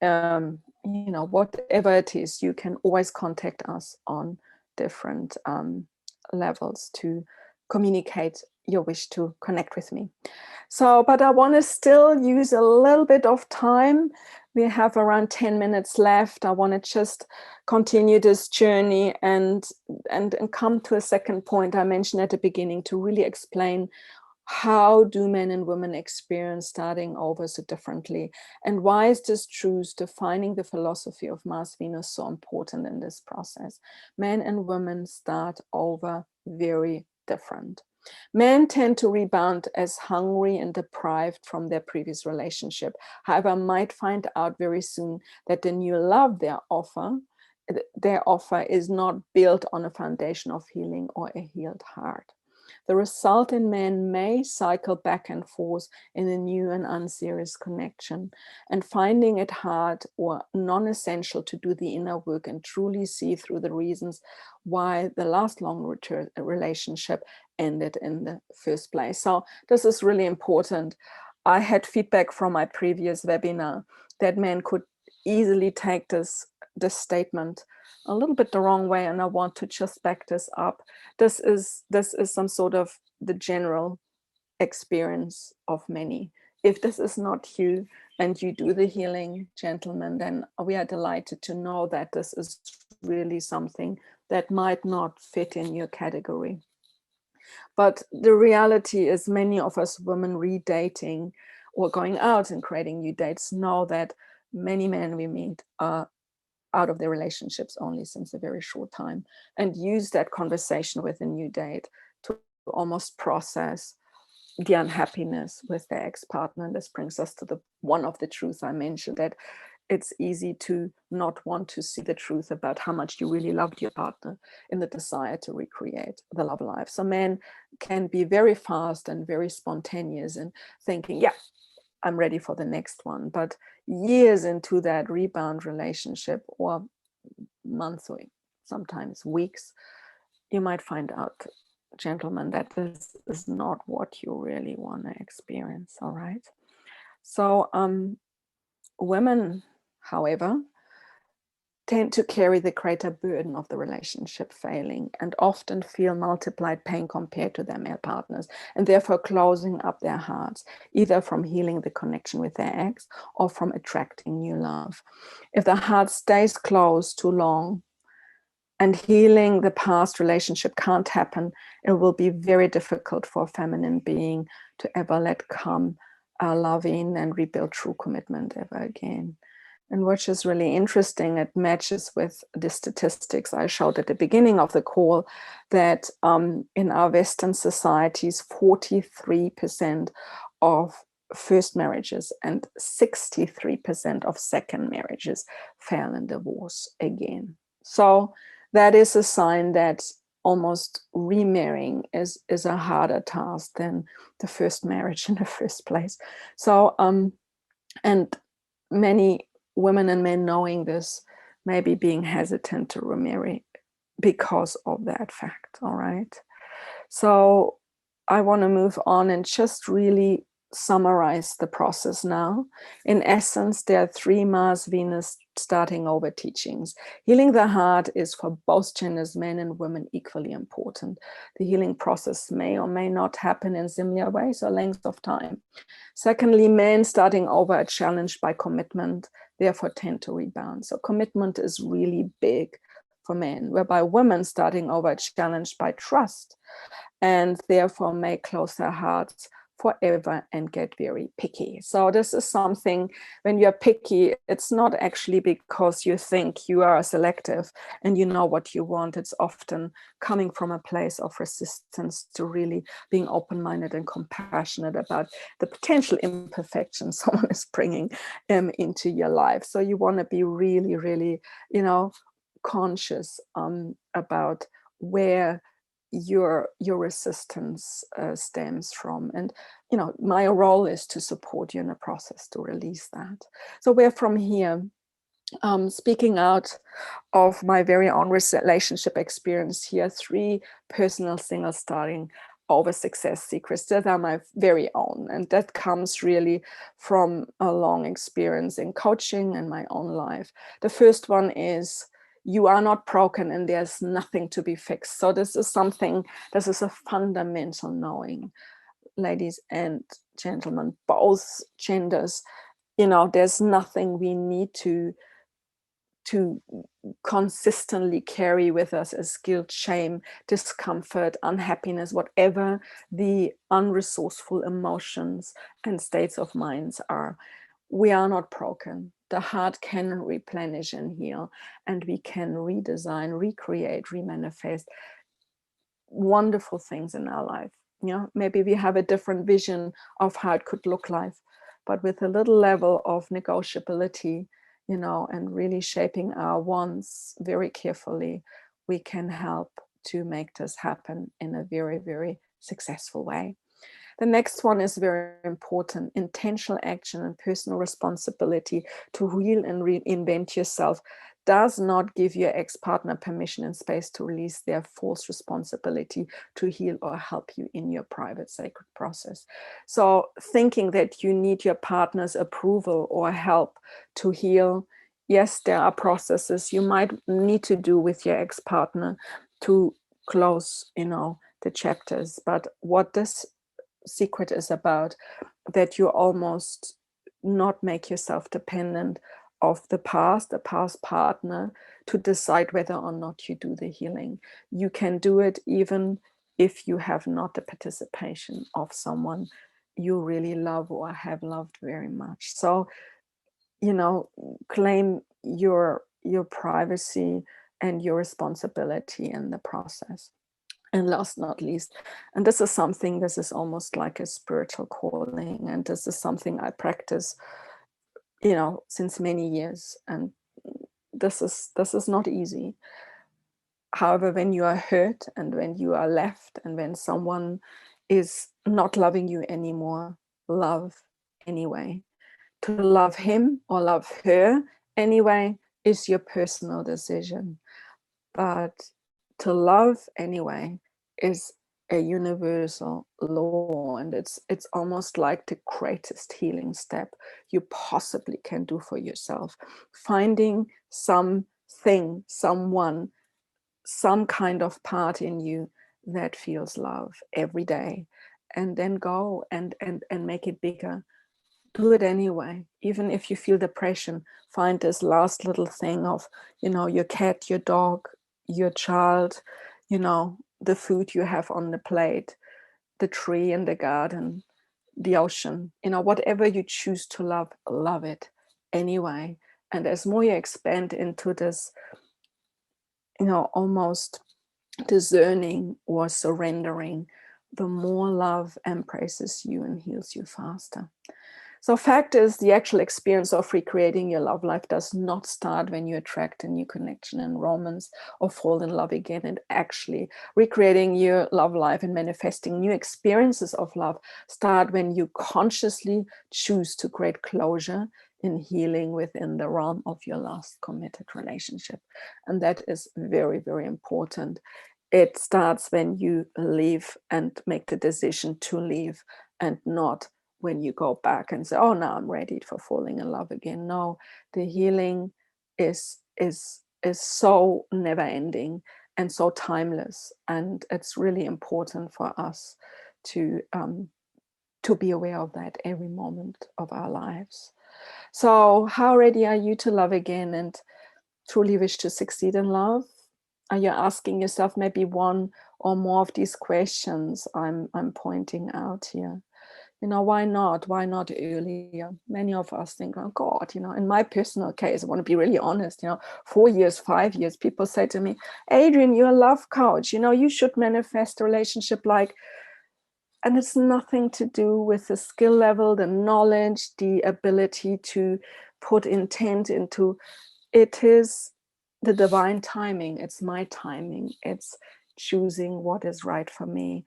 whatever it is, you can always contact us on different levels to communicate your wish to connect with me. So, but I want to still use a little bit of time. We have around 10 minutes left. I want to just continue this journey and come to a second point I mentioned at the beginning, to really explain how do men and women experience starting over so differently, and why is this truth defining the philosophy of Mars Venus so important in this process. Men and women start over very different. Men tend to rebound as hungry and deprived from their previous relationship. However, might find out very soon that the new love they offer is not built on a foundation of healing or a healed heart. The resultant men may cycle back and forth in a new and unserious connection, and finding it hard or non-essential to do the inner work and truly see through the reasons why the last long relationship ended in the first place. So this is really important. I had feedback from my previous webinar that men could easily take this statement a little bit the wrong way, and I want to just back this up. This is some sort of the general experience of many. If this is not you and you do the healing, gentlemen, then we are delighted to know that this is really something that might not fit in your category. But the reality is, many of us women redating or going out and creating new dates know that many men we meet are out of their relationships only since a very short time, and use that conversation with a new date to almost process the unhappiness with their ex-partner. And this brings us to one of the truths I mentioned, that it's easy to not want to see the truth about how much you really loved your partner in the desire to recreate the love life. So men can be very fast and very spontaneous in thinking, yeah, I'm ready for the next one. But years into that rebound relationship, or months or sometimes weeks, you might find out, gentlemen, that this is not what you really want to experience. All right. So women, however, tend to carry the greater burden of the relationship failing and often feel multiplied pain compared to their male partners, and therefore closing up their hearts, either from healing the connection with their ex or from attracting new love. If the heart stays closed too long and healing the past relationship can't happen, it will be very difficult for a feminine being to ever let come love in and rebuild true commitment ever again. And which is really interesting, it matches with the statistics I showed at the beginning of the call, that in our Western societies, 43% of first marriages and 63% of second marriages fail in divorce again. So that is a sign that almost remarrying is a harder task than the first marriage in the first place. So, and many women and men knowing this, maybe being hesitant to remarry because of that fact. All right. So I want to move on and just really summarize the process now. In essence, there are 3 Mars Venus starting over teachings. Healing the heart is for both genders, men and women, equally important. The healing process may or may not happen in similar ways or length of time. Secondly, men starting over are challenged by commitment, therefore tend to rebound. So commitment is really big for men, whereby women starting over are challenged by trust and therefore may close their hearts forever and get very picky. So this is something, when you're picky, it's not actually because you think you are selective and you know what you want. It's often coming from a place of resistance to really being open-minded and compassionate about the potential imperfections someone is bringing into your life. So you want to be really, really, conscious about where your resistance stems from. And my role is to support you in the process to release that. So we're from here, speaking out of my very own relationship experience here, 3 personal single starting over success secrets that are my very own, and that comes really from a long experience in coaching and my own life. The first one is, you are not broken and there's nothing to be fixed. So this is a fundamental knowing, ladies and gentlemen, both genders. There's nothing we need to consistently carry with us as guilt, shame, discomfort, unhappiness, whatever the unresourceful emotions and states of minds are. We are not broken. The heart can replenish and heal, and we can redesign, recreate, remanifest wonderful things in our life. Maybe we have a different vision of how it could look like, but with a little level of negotiability, and really shaping our wants very carefully, we can help to make this happen in a very, very successful way. The next one is very important: intentional action and personal responsibility to heal and reinvent yourself does not give your ex-partner permission and space to release their false responsibility to heal or help you in your private sacred process. So thinking that you need your partner's approval or help to heal, yes, there are processes you might need to do with your ex-partner to close, the chapters. But what this secret is about, that you almost not make yourself dependent of the past partner to decide whether or not you do the healing. You can do it even if you have not the participation of someone you really love or have loved very much. So, claim your privacy and your responsibility in the process. And last not least, and this is almost like a spiritual calling, and this is something I practice, since many years, and this is not easy. However, when you are hurt and when you are left and when someone is not loving you anymore, love anyway. To love him or love her anyway is your personal decision. But to love anyway is a universal law, and it's almost like the greatest healing step you possibly can do for yourself. Finding something, someone, some kind of part in you that feels love every day, and then go and make it bigger. Do it anyway. Even if you feel depression, find this last little thing of, your cat, your dog, your child, the food you have on the plate, the tree in the garden, the ocean, whatever you choose to love, love it anyway. And as more you expand into this, almost discerning or surrendering, the more love embraces you and heals you faster. So fact is, the actual experience of recreating your love life does not start when you attract a new connection and romance or fall in love again. And actually recreating your love life and manifesting new experiences of love start when you consciously choose to create closure in healing within the realm of your last committed relationship. And that is very, very important. It starts when you leave and make the decision to leave, and not when you go back and say, oh, now I'm ready for falling in love again. No, the healing is so never ending and so timeless. And it's really important for us to be aware of that every moment of our lives. So how ready are you to love again and truly wish to succeed in love? Are you asking yourself maybe one or more of these questions I'm pointing out here? Why not? Why not earlier? Many of us think, oh God, in my personal case, I want to be really honest, 4 years, 5 years, people say to me, Adriane, you're a love coach, you should manifest a relationship like, and it's nothing to do with the skill level, the knowledge, the ability to put intent into. It is the divine timing. It's my timing. It's choosing what is right for me.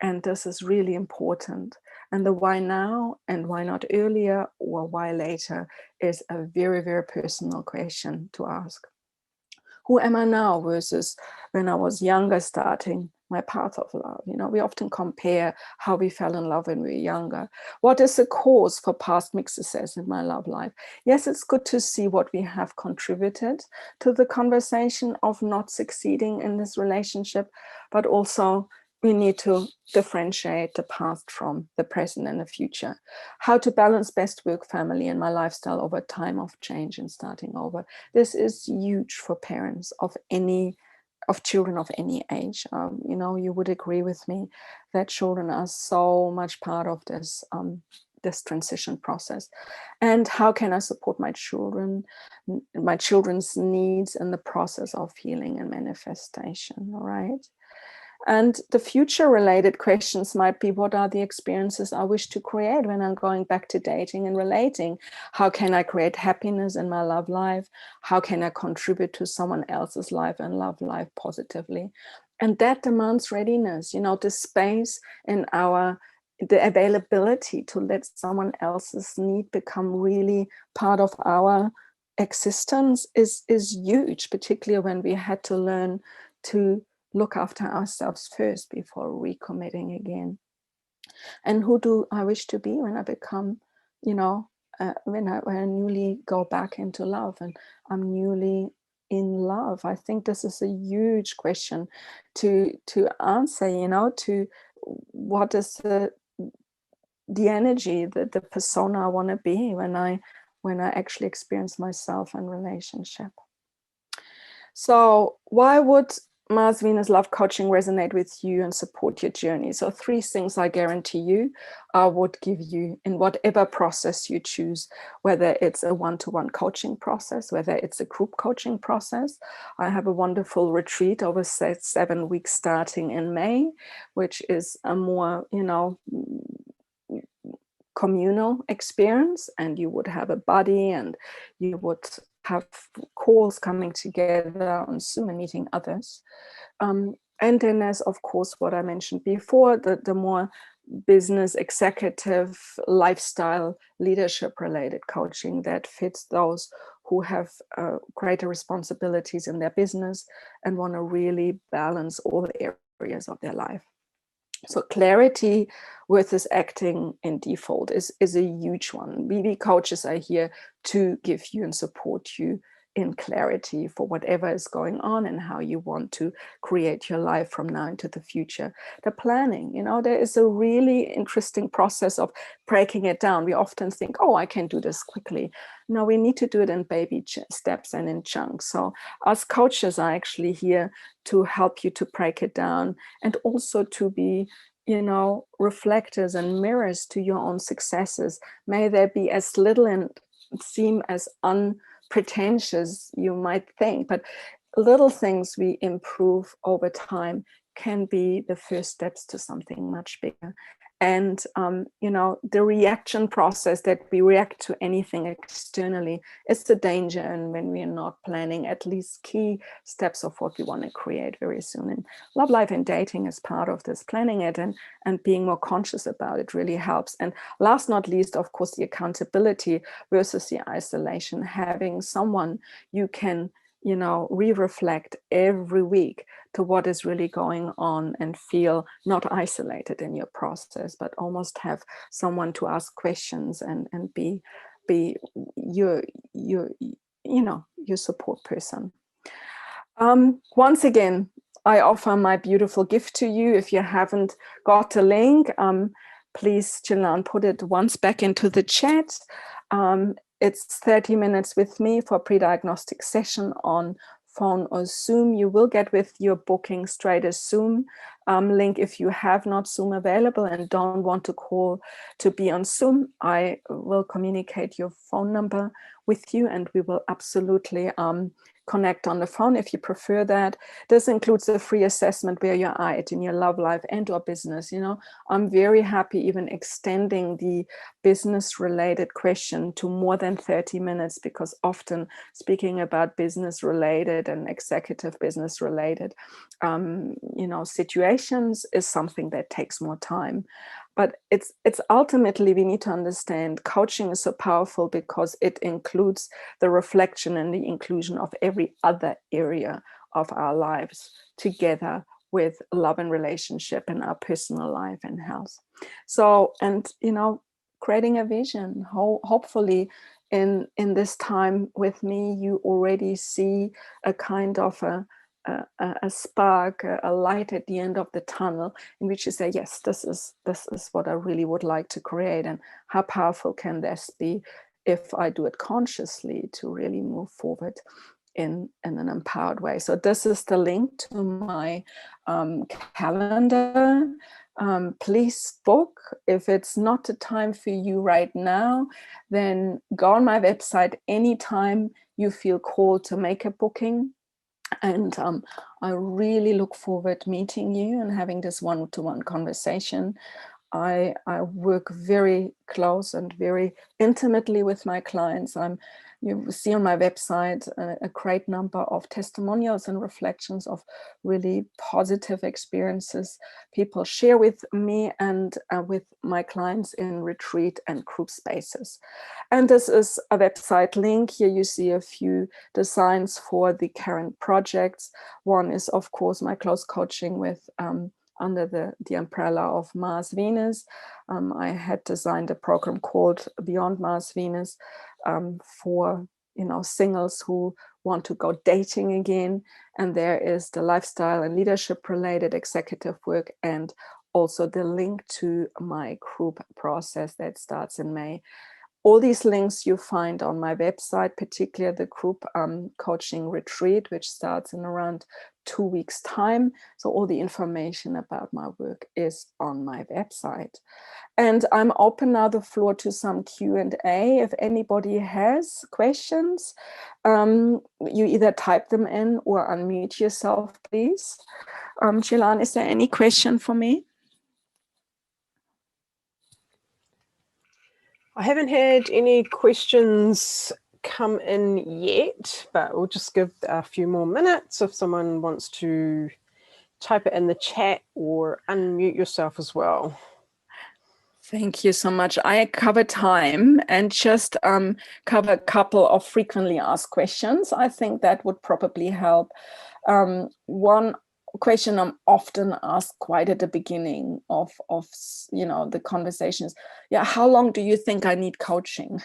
And this is really important. And the why now and why not earlier or why later is a very, very personal question to ask. Who am I now versus when I was younger, starting my path of love? We often compare how we fell in love when we were younger. What is the cause for past mixed success in my love life? Yes, it's good to see what we have contributed to the conversation of not succeeding in this relationship, but also we need to differentiate the past from the present and the future. How to balance best work, family, and my lifestyle over time of change and starting over. This is huge for parents of children of any age. You would agree with me that children are so much part of this transition process. And how can I support my children's needs in the process of healing and manifestation, all right? And the future related questions might be, what are the experiences I wish to create when I'm going back to dating and relating? How can I create happiness in my love life? How can I contribute to someone else's life and love life positively? And that demands readiness, the space in the availability to let someone else's need become really part of our existence is huge, particularly when we had to learn to look after ourselves first before recommitting again. And who do I wish to be when I become, when I newly go back into love and I'm newly in love? I think this is a huge question to answer, to what is the energy, the persona I want to be when I actually experience myself in relationship. So why would Mars, Venus, love coaching resonate with you and support your journey. So 3 things I guarantee you I would give you in whatever process you choose, whether it's a one-to-one coaching process, whether it's a group coaching process. I have a wonderful retreat over 7 weeks starting in May, which is a more, communal experience, and you would have a buddy and you would have calls coming together on Zoom and meeting others. And then there's, of course, what I mentioned before, the more business, executive, lifestyle, leadership related coaching that fits those who have greater responsibilities in their business and want to really balance all the areas of their life. So clarity versus acting in default is a huge one. We coaches are here to give you and support you in clarity for whatever is going on and how you want to create your life from now into the future. The planning, there is a really interesting process of breaking it down. We often think, oh, I can do this quickly. No, we need to do it in baby steps and in chunks. So us coaches are actually here to help you to break it down and also to be, reflectors and mirrors to your own successes. May there be as little and seem as unpretentious you might think, but little things we improve over time can be the first steps to something much bigger. And, the reaction process that we react to anything externally is the danger. And when we are not planning at least key steps of what we want to create very soon. And love, life, and dating is part of this. Planning it and being more conscious about it really helps. And last not least, of course, the accountability versus the isolation. Having someone you can re-reflect every week to what is really going on and feel not isolated in your process, but almost have someone to ask questions and be your support person. Once again, I offer my beautiful gift to you. If you haven't got a link, please, Jilan, put it once back into the chat. It's 30 minutes with me for a pre-diagnostic session on phone or Zoom. You will get with your booking straight a Zoom link. If you have not Zoom available and don't want to call to be on Zoom, I will communicate your phone number with you and we will absolutely connect on the phone if you prefer that. This includes a free assessment where you're at in your love life and or business. I'm very happy even extending the business related question to more than 30 minutes, because often speaking about business related and executive business related situations is something that takes more time. But it's ultimately, we need to understand coaching is so powerful because it includes the reflection and the inclusion of every other area of our lives together with love and relationship and our personal life and health. So, and, creating a vision, hopefully in this time with me, you already see a kind of a spark, a light at the end of the tunnel in which you say, yes, this is what I really would like to create. And how powerful can this be if I do it consciously to really move forward in an empowered way. So this is the link to my calendar. Please book. If it's not the time for you right now, then go on my website anytime you feel called to make a booking. And I really look forward to meeting you and having this one-to-one conversation. I work very close and very intimately with my clients. You see on my website a great number of testimonials and reflections of really positive experiences people share with me and with my clients in retreat and group spaces. And this is a website link. Here you see a few designs for the current projects. One is, of course, my close coaching with under the umbrella of Mars Venus. I had designed a program called Beyond Mars Venus for singles who want to go dating again. And there is the lifestyle and leadership related executive work, and also the link to my group process that starts in May. All these links you find on my website, particularly the group coaching retreat, which starts in around 2 weeks' time. So all the information about my work is on my website. And I'm open now the floor to some Q&A. If anybody has questions, you either type them in or unmute yourself, please. Jilan, is there any question for me? I haven't had any questions come in yet, but we'll just give a few more minutes if someone wants to type it in the chat or unmute yourself as well. Thank you so much. I cover time and just cover a couple of frequently asked questions. I think that would probably help. One question I'm often asked quite at the beginning of the conversations, yeah, how long do you think I need coaching?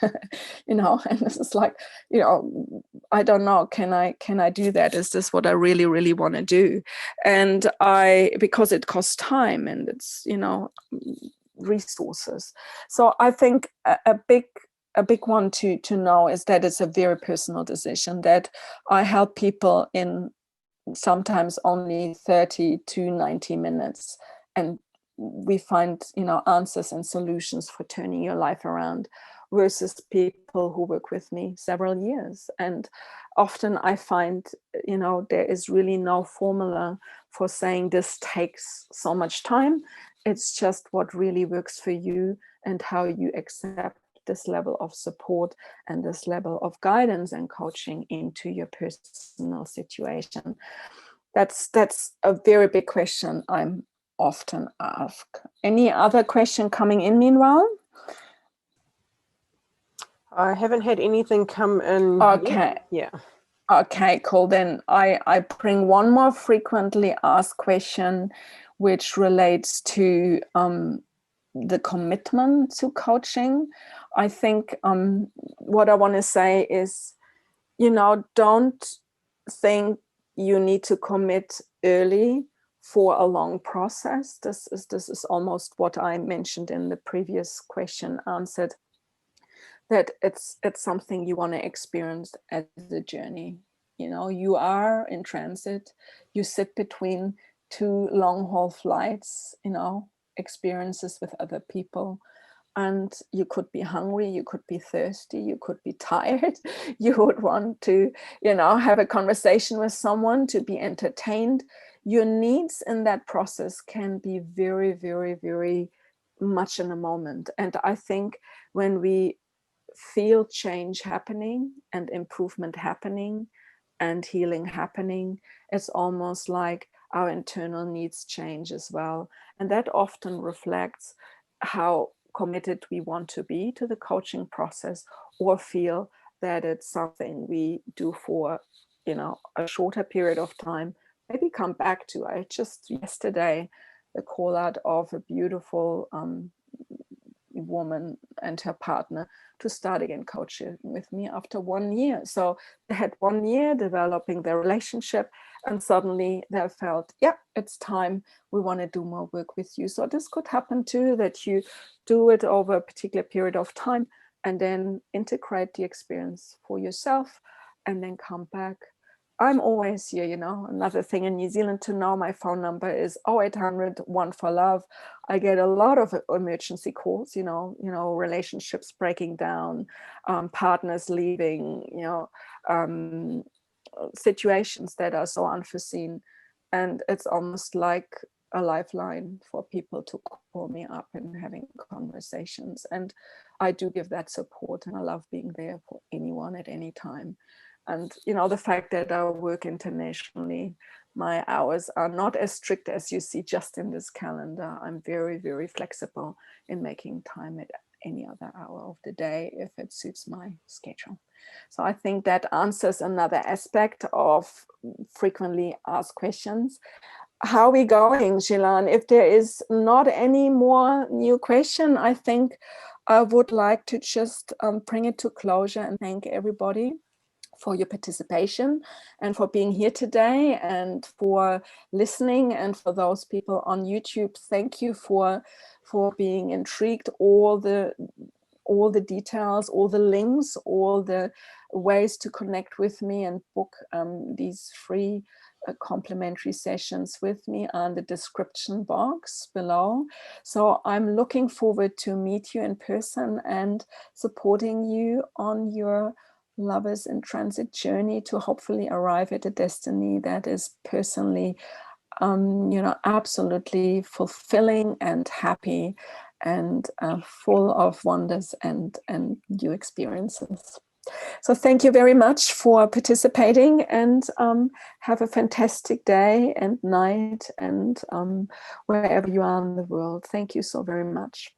And this is like, I don't know, can I do that? Is this what I really, really want to do? And because it costs time and it's, resources. So I think a big one to know is that it's a very personal decision, that I help people in sometimes only 30 to 90 minutes, and we find answers and solutions for turning your life around, versus people who work with me several years. And often I find there is really no formula for saying this takes so much time. It's just what really works for you and how you accept this level of support and this level of guidance and coaching into your personal situation. That's a very big question I'm often asked. Any other question coming in meanwhile? I haven't had anything come in yet. Yeah. Okay, cool. Then I bring one more frequently asked question, which relates to the commitment to coaching. I think what I want to say is, don't think you need to commit early for a long process. This is almost what I mentioned in the previous question answered, that it's something you want to experience as a journey. You are in transit, you sit between two long haul flights, experiences with other people, and you could be hungry, you could be thirsty, you could be tired, you would want to have a conversation with someone, to be entertained. Your needs in that process can be very, very, very much in a moment. And I think when we feel change happening and improvement happening and healing happening, it's almost like our internal needs change as well. And that often reflects how committed we want to be to the coaching process, or feel that it's something we do for a shorter period of time, maybe come back to. I just yesterday the call out of a beautiful woman and her partner to start again coaching with me after 1 year. So they had 1 year developing their relationship, and suddenly they felt, yeah, it's time, we want to do more work with you. So this could happen too, that you do it over a particular period of time and then integrate the experience for yourself and then come back. I'm always here, Another thing in New Zealand to know, my phone number is 0800 1 for love. I get a lot of emergency calls, relationships breaking down, partners leaving, situations that are so unforeseen. And it's almost like a lifeline for people to call me up and having conversations. And I do give that support, and I love being there for anyone at any time. And, the fact that I work internationally, my hours are not as strict as you see just in this calendar. I'm very, very flexible in making time at any other hour of the day if it suits my schedule. So I think that answers another aspect of frequently asked questions. How are we going, Jilan? If there is not any more new question, I think I would like to just bring it to closure and thank everybody for your participation and for being here today and for listening. And for those people on YouTube, thank you for being intrigued. All the all the details, all the links, all the ways to connect with me and book these free complimentary sessions with me are in the description box below. So I'm looking forward to meet you in person and supporting you on your lovers in transit journey to hopefully arrive at a destiny that is personally absolutely fulfilling and happy and full of wonders and new experiences. So thank you very much for participating, and have a fantastic day and night and wherever you are in the world. Thank you so very much.